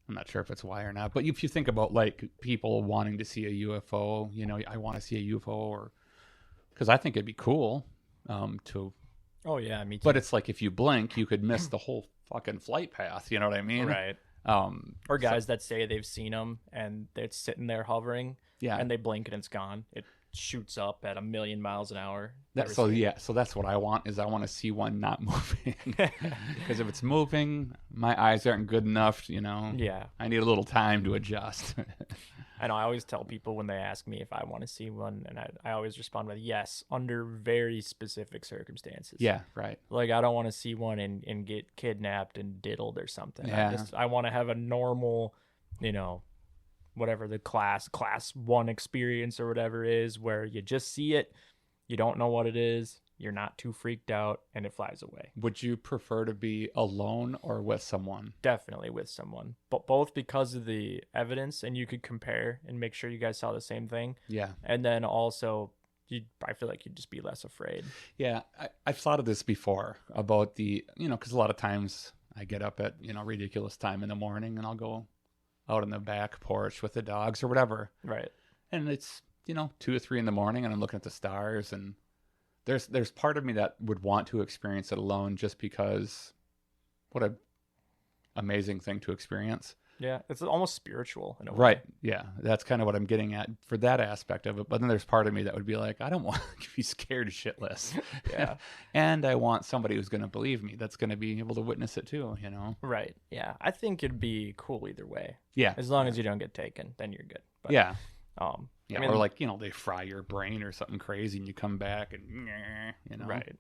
not sure if it's why or not, but if you think about like people wanting to see a UFO, I want to see a UFO, because I think it'd be cool to. Oh yeah, me too. But it's like if you blink, you could miss the whole fucking flight path. You know what I mean? Right. Or guys that say they've seen them and they're sitting there hovering, and they blink and it's gone. It shoots up at 1,000,000 miles an hour. So that's what I want, is I want to see one not moving. Because if it's moving, my eyes aren't good enough. Yeah. I need a little time to adjust. I know. I always tell people when they ask me if I want to see one, and I always respond with yes, under very specific circumstances. Yeah, right. Like, I don't want to see one and get kidnapped and diddled or something. Yeah. I want to have a normal, whatever the class 1 experience or whatever is, where you just see it, you don't know what it is, you're not too freaked out, and it flies away. Would you prefer to be alone or with someone? Definitely with someone, but both because of the evidence, and you could compare and make sure you guys saw the same thing. Yeah. And then also, I feel like you'd just be less afraid. Yeah. I've thought of this before about because a lot of times I get up at, ridiculous time in the morning and I'll go out on the back porch with the dogs or whatever. Right. And it's, 2 or 3 in the morning and I'm looking at the stars, and there's part of me that would want to experience it alone just because what a amazing thing to experience. Yeah, it's almost spiritual in a way. Right. Yeah, that's kind of what I'm getting at for that aspect of it. But then there's part of me that would be like, I don't want to be scared shitless. Yeah. And I want somebody who's going to believe me, that's going to be able to witness it too, Right. Yeah. I think it'd be cool either way. Yeah. As long as you don't get taken, then you're good. But, yeah. Yeah, I mean, or like, they fry your brain or something crazy and you come back and, Right.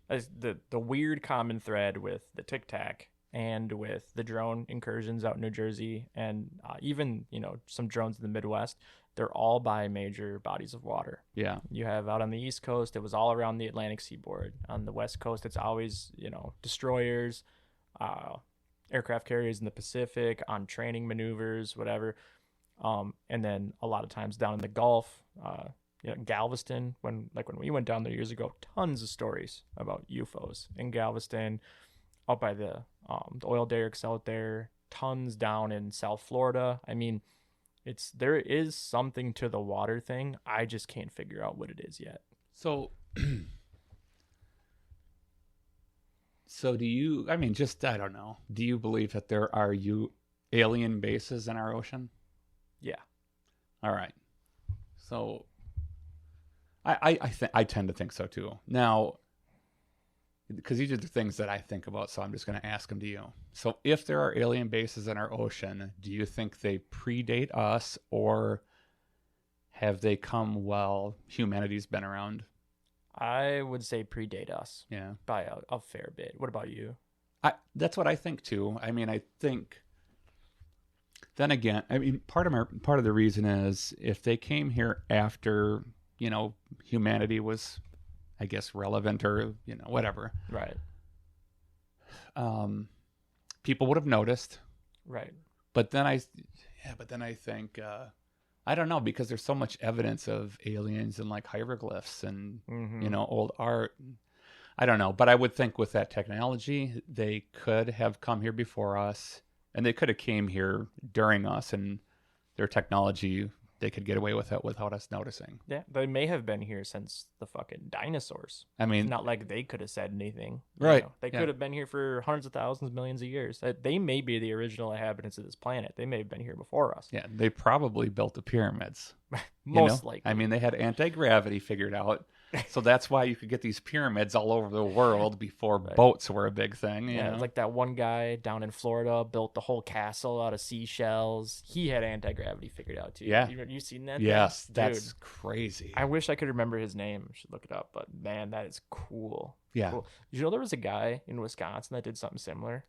The weird common thread with the Tic Tac and with the drone incursions out in New Jersey and even, some drones in the Midwest, they're all by major bodies of water. Yeah. You have out on the East Coast, it was all around the Atlantic seaboard. On the West Coast, it's always, destroyers, aircraft carriers in the Pacific, on training maneuvers, whatever. And then a lot of times down in the Gulf, Galveston, when we went down there years ago, tons of stories about UFOs in Galveston, up by the oil derricks out there, tons down in South Florida. I mean, there is something to the water thing. I just can't figure out what it is yet. So do you, I don't know. Do you believe that there are alien bases in our ocean? Yeah. All right. So I tend to think so too. Now, because these are the things that I think about, so I'm just going to ask them to you. So if there are alien bases in our ocean, do you think they predate us, or have they come while humanity's been around? I would say predate us. Yeah. By a fair bit. What about you? That's what I think too. I mean, I think... Then again, part of the reason is if they came here after, humanity was, I guess, relevant or, whatever. Right. People would have noticed. Right. But then I think, I don't know, because there's so much evidence of aliens and like hieroglyphs and, old art. I don't know. But I would think with that technology, they could have come here before us. And they could have came here during us, and their technology, they could get away with it without us noticing. Yeah, they may have been here since the fucking dinosaurs. I mean... It's not like they could have said anything. Right. They could have been here for hundreds of thousands, millions of years. They may be the original inhabitants of this planet. They may have been here before us. Yeah, they probably built the pyramids. Most likely. They had anti-gravity figured out. So that's why you could get these pyramids all over the world before boats were a big thing. You know? It's like that one guy down in Florida built the whole castle out of seashells. He had anti-gravity figured out too. Yeah. You seen that? Yes, Dude, that's crazy. I wish I could remember his name. I should look it up. But man, that is cool. Yeah. Cool. Did you know there was a guy in Wisconsin that did something similar?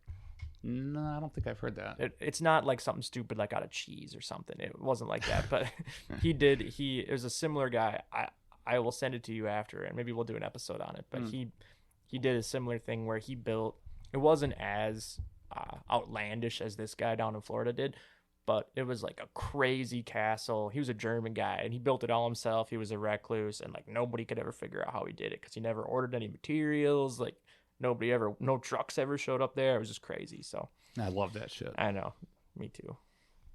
No, I don't think I've heard that. It's not like something stupid like out of cheese or something. It wasn't like that. But it was a similar guy. I will send it to you after, and maybe we'll do an episode on it. But he did a similar thing where he built. It wasn't as outlandish as this guy down in Florida did, but it was like a crazy castle. He was a German guy, and he built it all himself. He was a recluse, and like nobody could ever figure out how he did it because he never ordered any materials. Like no trucks ever showed up there. It was just crazy. So I love that shit. I know, me too.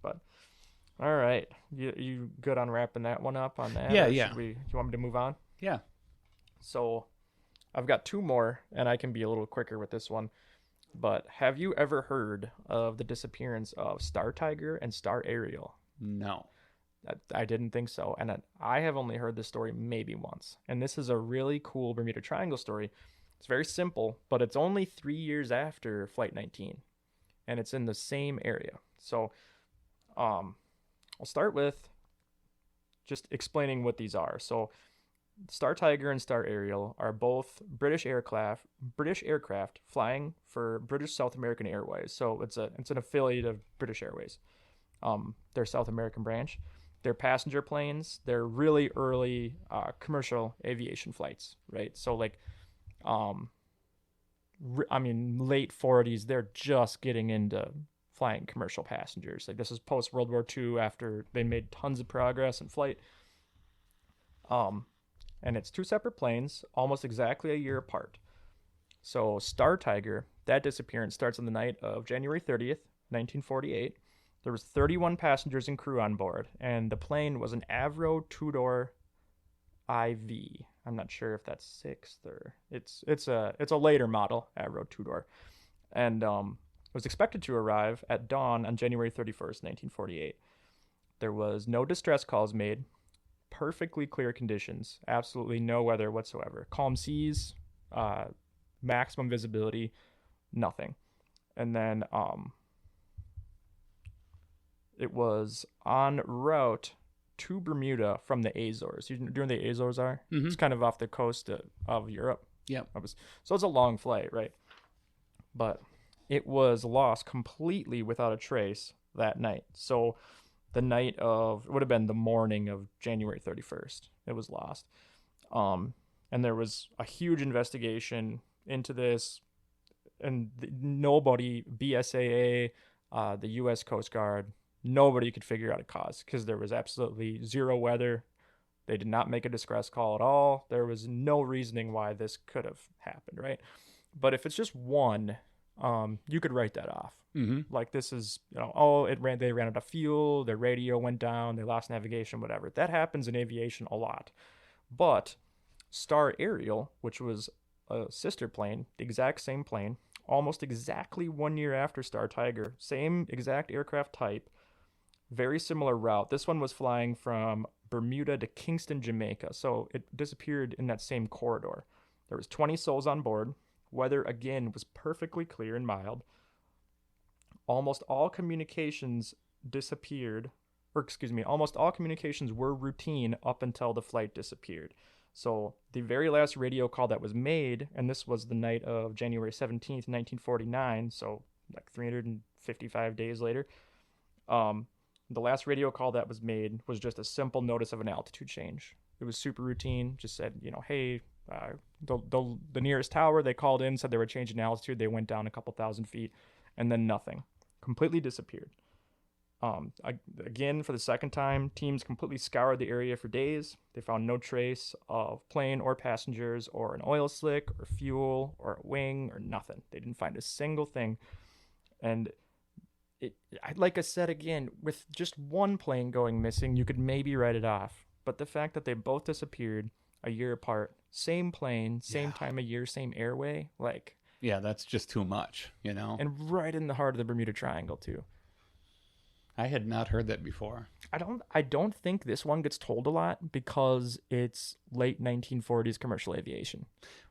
But all right, you good on wrapping that one up on that? Yeah, or yeah. You want me to move on? Yeah. So I've got two more, and I can be a little quicker with this one. But have you ever heard of the disappearance of Star Tiger and Star Ariel? No. I didn't think so. And I have only heard this story maybe once. And this is a really cool Bermuda Triangle story. It's very simple, but it's only 3 years after Flight 19. And it's in the same area. So I'll start with just explaining what these are. So Star Tiger and Star Ariel are both British aircraft flying for British South American Airways. So it's an affiliate of British Airways, their South American branch. They're passenger planes. They're really early commercial aviation flights, right? So like, late 40s. They're just getting into flying commercial passengers. Like this is post World War II, after they made tons of progress in flight. And it's two separate planes, almost exactly a year apart. So Star Tiger, that disappearance starts on the night of January 30th, 1948. There was 31 passengers and crew on board, and the plane was an Avro two-door IV. I'm not sure if that's sixth or it's a later model Avro two-door, and it was expected to arrive at dawn on January 31st, 1948. There was no distress calls made. Perfectly clear conditions, absolutely no weather whatsoever. Calm seas, maximum visibility, nothing. And then it was en route to Bermuda from the Azores. You know where the Azores are? Mm-hmm. It's kind of off the coast of Europe. Yep. So it's a long flight, right? But it was lost completely without a trace that night. So the night of, it would have been the morning of January 31st, it was lost. And there was a huge investigation into this, and nobody, BSAA, the U.S. Coast Guard, nobody could figure out a cause, because there was absolutely zero weather. They did not make a distress call at all. There was no reasoning why this could have happened, right? But if it's just one, you could write that off. Mm-hmm. Like this is, they ran out of fuel, their radio went down, they lost navigation, whatever. That happens in aviation a lot. But Star Aerial, which was a sister plane, the exact same plane, almost exactly 1 year after Star Tiger, same exact aircraft type, very similar route. This one was flying from Bermuda to Kingston, Jamaica. So it disappeared in that same corridor. There was 20 souls on board. Weather, again, was perfectly clear and mild. Almost all communications almost all communications were routine up until the flight disappeared. So the very last radio call that was made, and this was the night of January 17th, 1949, so like 355 days later, the last radio call that was made was just a simple notice of an altitude change. It was super routine, just said, hey, the nearest tower, they called in, said they were changing altitude. They went down a couple thousand feet, and then nothing. Completely disappeared. Again, for the second time, teams completely scoured the area for days. They found no trace of plane or passengers or an oil slick or fuel or a wing or nothing. They didn't find a single thing. And like I said, again, with just one plane going missing, you could maybe write it off. But the fact that they both disappeared a year apart, same plane, same time of year, same airway, like... Yeah, that's just too much, And right in the heart of the Bermuda Triangle, too. I had not heard that before. I don't think this one gets told a lot because it's late 1940s commercial aviation.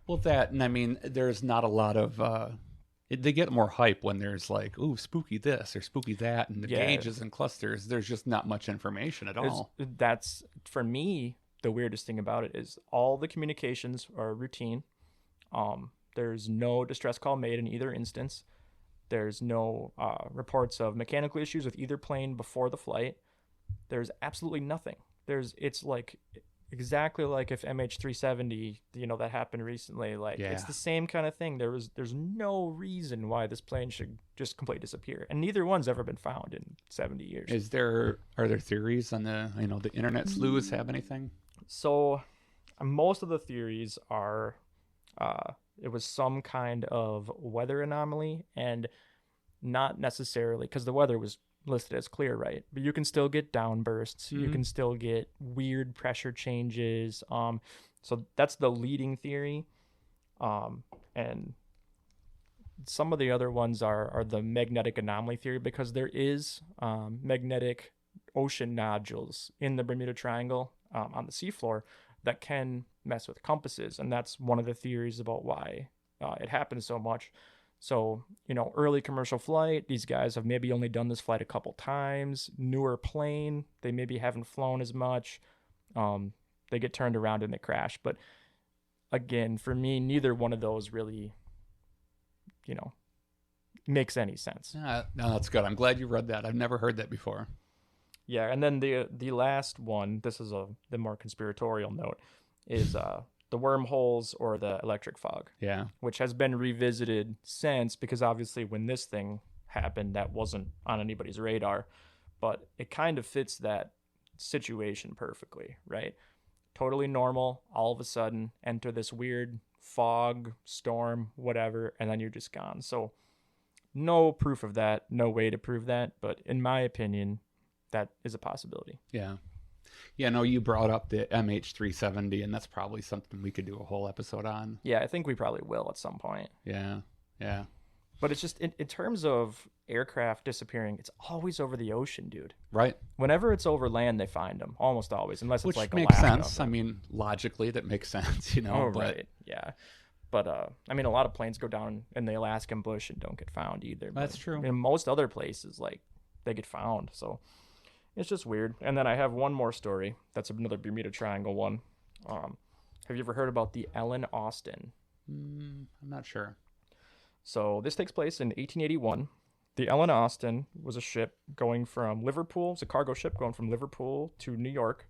Well, that, and I mean, there's not a lot of... they get more hype when there's like, ooh, spooky this or spooky that, and the gauges and clusters. There's just not much information at all. That's, for me, the weirdest thing about it is all the communications are routine. There's no distress call made in either instance. There's no reports of mechanical issues with either plane before the flight. There's absolutely nothing. It's like exactly like if MH370, that happened recently. Like it's the same kind of thing. There's no reason why this plane should just completely disappear, and neither one's ever been found in 70 years. Are there theories on the internet sleuths have anything? So most of the theories are it was some kind of weather anomaly, and not necessarily because the weather was listed as clear, right? But you can still get downbursts. Mm-hmm. You can still get weird pressure changes. So that's the leading theory. And some of the other ones are the magnetic anomaly theory, because there is magnetic ocean nodules in the Bermuda Triangle on the seafloor that can mess with compasses, and that's one of the theories about why it happens so much. So, early commercial flight, these guys have maybe only done this flight a couple times. Newer plane, they maybe haven't flown as much. They get turned around and they crash. But again, for me, neither one of those really, makes any sense. No, that's good. I'm glad you read that. I've never heard that before. Yeah, and then the last one, this is the more conspiratorial note, is the wormholes or the electric fog, Yeah. which has been revisited since because obviously when this thing happened, that wasn't on anybody's radar, but it kind of fits that situation perfectly, right? Totally normal. All of a sudden, enter this weird fog, storm, whatever, and then you're just gone. So, no proof of that, no way to prove that, but in my opinion, that is a possibility. Yeah. Yeah, no, you brought up the MH370, and that's probably something we could do a whole episode on. Yeah, I think we probably will at some point. Yeah. Yeah. But it's just in terms of aircraft disappearing, it's always over the ocean, dude. Right. Whenever it's over land, they find them almost always, unless Which it's like makes Alaska. sense. I mean, logically, that makes sense, you know. Oh, but right. Yeah. But I mean, a lot of planes go down in the Alaskan bush and don't get found either. That's but true. In most other places, like they get found. So it's just weird. And then I have one more story. That's another Bermuda Triangle one. Have you ever heard about the Ellen Austin? I'm not sure. So this takes place in 1881. The Ellen Austin was a ship going from Liverpool. It was a cargo ship going from Liverpool to New York.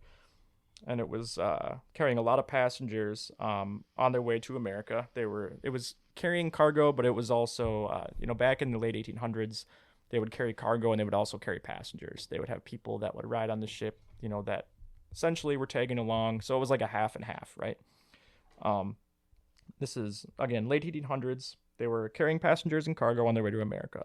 And it was carrying a lot of passengers on their way to America. It was carrying cargo, but it was also, back in the late 1800s, they would carry cargo and they would also carry passengers. They would have people that would ride on the ship, that essentially were tagging along. So it was like a half and half, right? This is, again, late 1800s. They were carrying passengers and cargo on their way to America.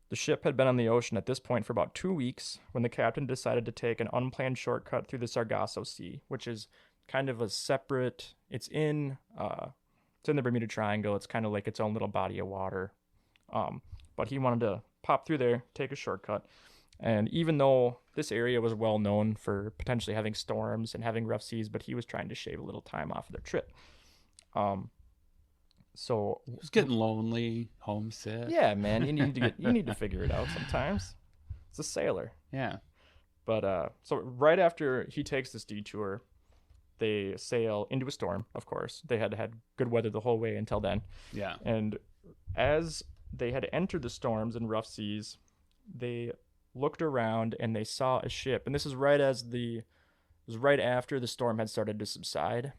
The ship had been on the ocean at this point for about 2 weeks when the captain decided to take an unplanned shortcut through the Sargasso Sea, which is kind of a separate. It's in the Bermuda Triangle. It's kind of like its own little body of water. But he wanted to pop through there, take a shortcut. And even though this area was well known for potentially having storms and having rough seas, but he was trying to shave a little time off of their trip. So It was getting lonely, homesick. yeah, man, you need to figure it out sometimes. It's a sailor. Yeah. But so right after he takes this detour, they sail into a storm. Of course, they had good weather the whole way until then. Yeah. And as they had entered the storms and rough seas, they looked around and they saw a ship. And this is right after the storm had started to subside.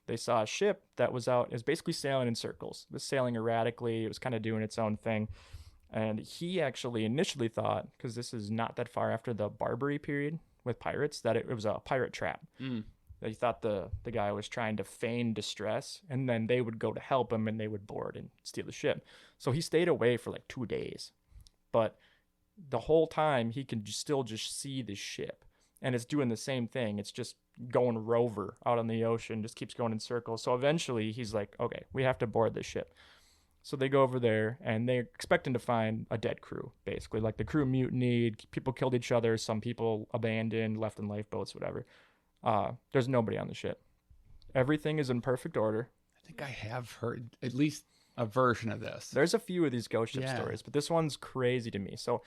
They saw a ship that was out. It was basically sailing in circles. It was sailing erratically. It was kind of doing its own thing. And he actually initially thought, because this is not that far after the Barbary period with pirates, that it was a pirate trap. That he thought the guy was trying to feign distress, and then they would go to help him, and they would board and steal the ship. So he stayed away for like 2 days. But the whole time, he can still just see the ship. And it's doing the same thing. It's just going rover out on the ocean, just keeps going in circles. So eventually he's like, okay, we have to board this ship. So they go over there and they're expecting to find a dead crew, basically. Like the crew mutinied, people killed each other, some people abandoned, left in lifeboats, whatever. There's nobody on the ship. Everything is in perfect order. I think I have heard at least a version of this. There's a few of these ghost ship stories, but this one's crazy to me. So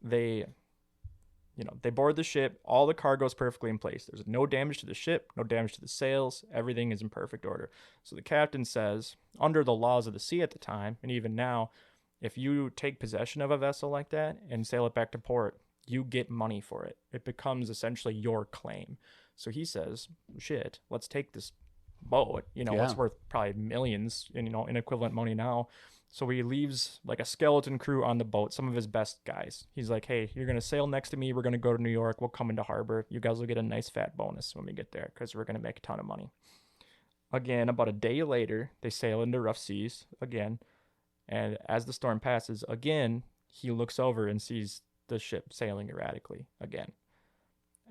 they board the ship. All the cargo is perfectly in place. There's no damage to the ship, no damage to the sails. Everything is in perfect order. So the captain says, under the laws of the sea at the time, and even now, if you take possession of a vessel like that and sail it back to port, you get money for it. It becomes essentially your claim. So he says, shit, let's take this boat. It's worth probably millions in equivalent money now. So he leaves like a skeleton crew on the boat, some of his best guys. He's like, hey, you're going to sail next to me. We're going to go to New York. We'll come into harbor. You guys will get a nice fat bonus when we get there because we're going to make a ton of money. Again, about a day later, they sail into rough seas again. And as the storm passes, again, he looks over and sees the ship sailing erratically again.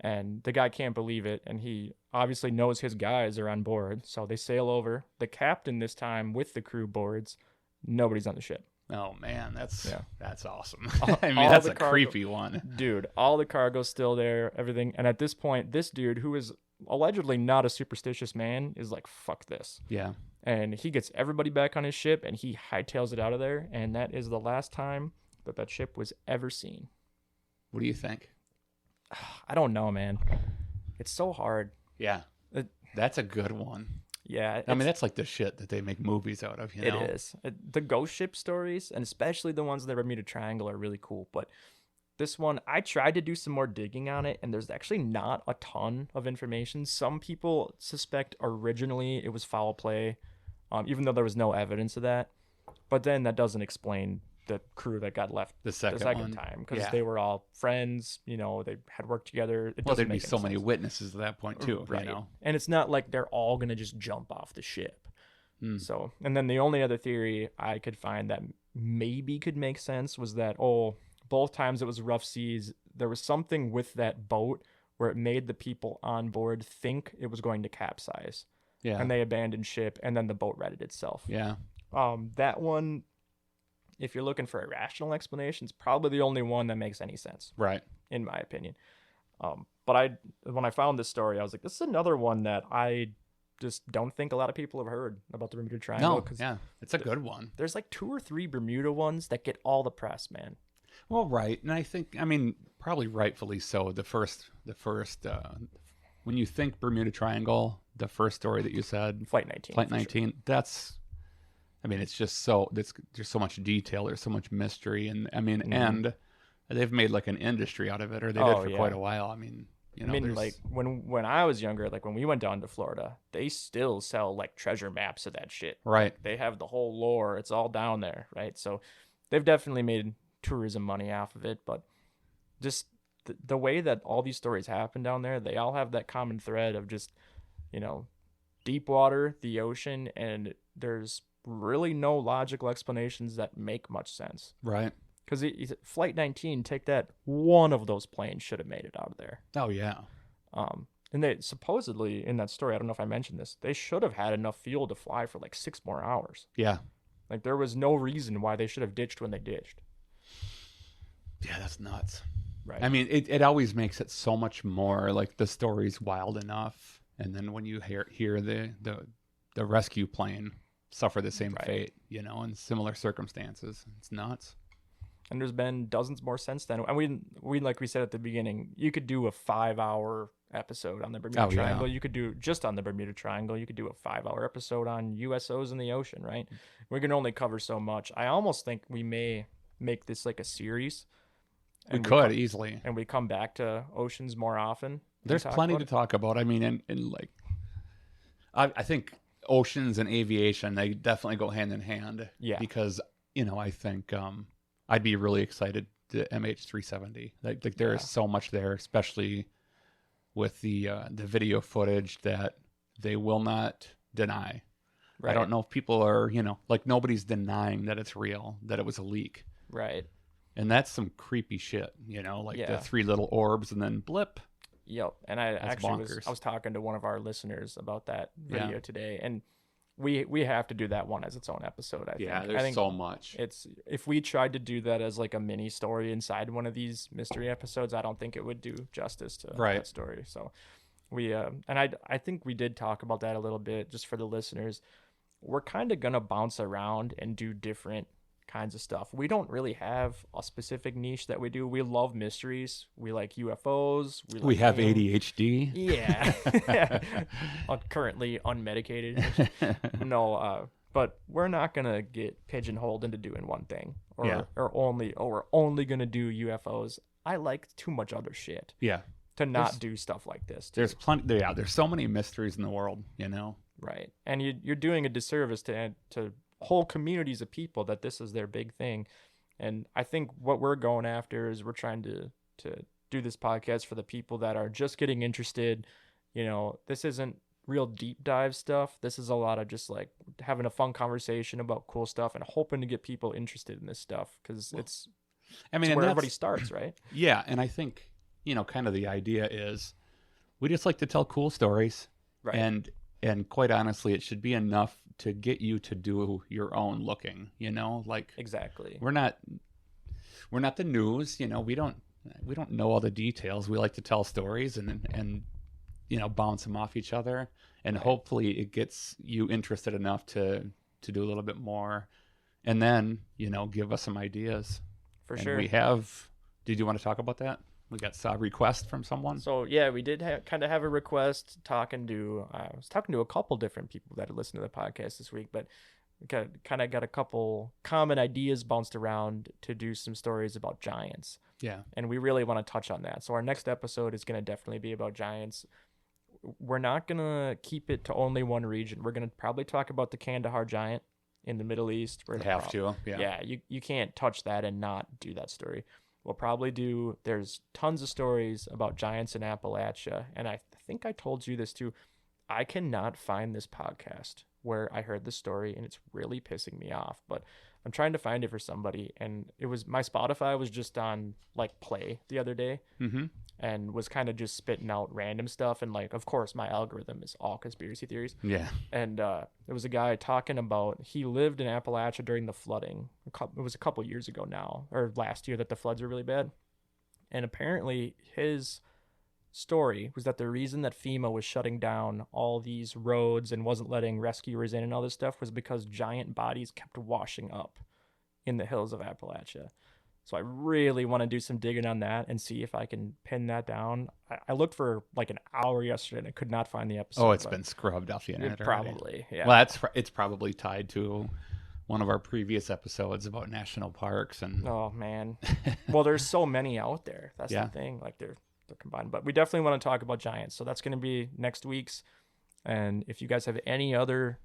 And the guy can't believe it. And he obviously knows his guys are on board. So they sail over. The captain this time with the crew boards. Nobody's on the ship. Oh man, that's awesome. I mean, that's a creepy one. Dude, all the cargo's still there, everything. And at this point, this dude, who is allegedly not a superstitious man, is like, fuck this. Yeah. And he gets everybody back on his ship and he hightails it out of there. And that is the last time that ship was ever seen. What do you think? I don't know, man. It's so hard. Yeah. That's a good one. Yeah. I mean, that's like the shit that they make movies out of, It is. The ghost ship stories, and especially the ones in the Bermuda Triangle, are really cool. But this one, I tried to do some more digging on it, and there's actually not a ton of information. Some people suspect originally it was foul play, even though there was no evidence of that. But then that doesn't explain the crew that got left The second time, because they were all friends. You know, they had worked together. Well, there'd be so many witnesses at that point too, right? You know? And it's not like they're all gonna just jump off the ship. So, and then the only other theory I could find that maybe could make sense was that both times it was rough seas, there was something with that boat where it made the people on board think it was going to capsize. Yeah. And they abandoned ship, and then the boat righted itself. Yeah. That one, if you're looking for a rational explanation, it's probably the only one that makes any sense. Right. In my opinion. But when I found this story, I was like, this is another one that I just don't think a lot of people have heard about the Bermuda Triangle. No, yeah, it's a good one. There's like 2 or 3 Bermuda ones that get all the press, man. Well, right. And I mean, probably rightfully so. The first, when you think Bermuda Triangle, the first story that you said, Flight 19. Flight 19, it's just there's so much detail. There's so much mystery. And I mean, and they've made like an industry out of it, or they did for quite a while. I mean, like when I was younger, like when we went down to Florida, they still sell like treasure maps of that shit. Right. Like, they have the whole lore. It's all down there, right? So they've definitely made tourism money off of it, but just the way that all these stories happen down there, they all have that common thread of just, deep water, the ocean, and there's really no logical explanations that make much sense. Right. Because Flight 19, take that, one of those planes should have made it out of there. Oh, yeah. And they supposedly, in that story, I don't know if I mentioned this, they should have had enough fuel to fly for like 6 more hours. Yeah. Like, there was no reason why they should have ditched when they ditched. Yeah, that's nuts. Right. I mean, it always makes it so much more like the story's wild enough. And then when you hear the rescue plane suffer the same fate, in similar circumstances, it's nuts. And there's been dozens more since then. And we like we said at the beginning, you could do a 5-hour episode on the Bermuda Triangle. Yeah. You could do just on the Bermuda Triangle. You could do a 5-hour episode on USOs in the ocean, right? We can only cover so much. I almost think we may make this like a series. We could easily. And we come back to oceans more often. There's plenty to talk about. I mean, and like, I think oceans and aviation, they definitely go hand in hand. Yeah. Because, I think I'd be really excited to MH370. Like there is so much there, especially with the video footage that they will not deny. Right. I don't know if people are, like nobody's denying that it's real, that it was a leak. Right. And that's some creepy shit, like the 3 little orbs and then blip. Yep. And I was talking to one of our listeners about that video today, and we have to do that one as its own episode. I think. There's so much. It's if we tried to do that as like a mini story inside one of these mystery episodes, I don't think it would do justice to that story. So we and I think we did talk about that a little bit just for the listeners. We're kind of gonna bounce around and do different kinds of stuff. We don't really have a specific niche that we do. We love mysteries. We like UFOs. We have ADHD. Yeah. Currently unmedicated. No, but we're not gonna get pigeonholed into doing one thing or we're only gonna do UFOs. I like too much other shit. Yeah. To not do stuff like this. There's plenty. Yeah. There's so many mysteries in the world. Right. And you're doing a disservice to whole communities of people that this is their big thing. And I think what we're going after is we're trying to do this podcast for the people that are just getting interested. This isn't real deep dive stuff. This is a lot of just like having a fun conversation about cool stuff and hoping to get people interested in this stuff because it's where everybody starts, right? Yeah. And I think, kind of the idea is we just like to tell cool stories. Right. And quite honestly, it should be enough to get you to do your own looking, like exactly. We're not the news, we don't know all the details. We like to tell stories and bounce them off each other, and hopefully it gets you interested enough to do a little bit more, and then give us some ideas. For sure. We have. Did you want to talk about that? We got a request from someone. So yeah, we did kind of have a request. I was talking to a couple different people that had listened to the podcast this week, but kind of got a couple common ideas bounced around to do some stories about giants. Yeah. And we really want to touch on that. So our next episode is going to definitely be about giants. We're not going to keep it to only one region. We're going to probably talk about the Kandahar giant in the Middle East. We're gonna Have to. Yeah. Yeah, you can't touch that and not do that story. We'll probably do, there's tons of stories about giants in Appalachia. And I think I told you this too. I cannot find this podcast where I heard the story, and it's really pissing me off. But I'm trying to find it for somebody, and it was, my Spotify was just on like play the other day, and was kind of just spitting out random stuff. And like, of course, my algorithm is all conspiracy theories. Yeah. And there was a guy talking about, he lived in Appalachia during the flooding. It was a couple years ago now, or last year, that the floods were really bad. And apparently his story was that the reason that FEMA was shutting down all these roads and wasn't letting rescuers in and all this stuff was because giant bodies kept washing up in the hills of Appalachia. So I really want to do some digging on that and see if I can pin that down. I looked for like an hour yesterday and I could not find the episode. Oh, it's been scrubbed off the internet. Probably, yeah. Well, it's probably tied to one of our previous episodes about national parks and. Oh man, well, there's so many out there. That's the thing. Like they're combined, but we definitely want to talk about giants. So that's going to be next week's. And if you guys have any other,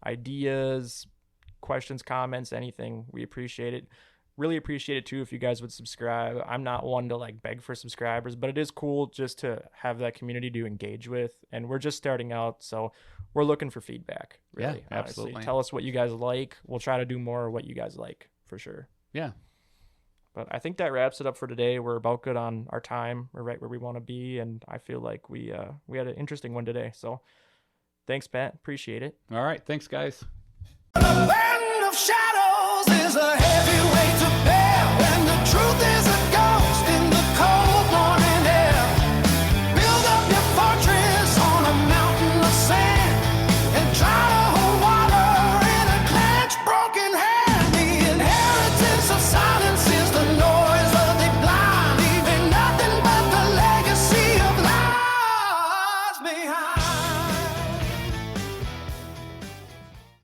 ideas, questions, comments, anything, we appreciate it. Really appreciate it too if you guys would subscribe. I'm not one to like beg for subscribers, but it is cool just to have that community to engage with. And we're just starting out, so we're looking for feedback. Really, yeah, absolutely. Honestly. Tell us what you guys like. We'll try to do more of what you guys like for sure. Yeah. But I think that wraps it up for today. We're about good on our time. We're right where we want to be, and I feel like we had an interesting one today. So thanks, Pat. Appreciate it. All right. Thanks, guys. A land of shadows is a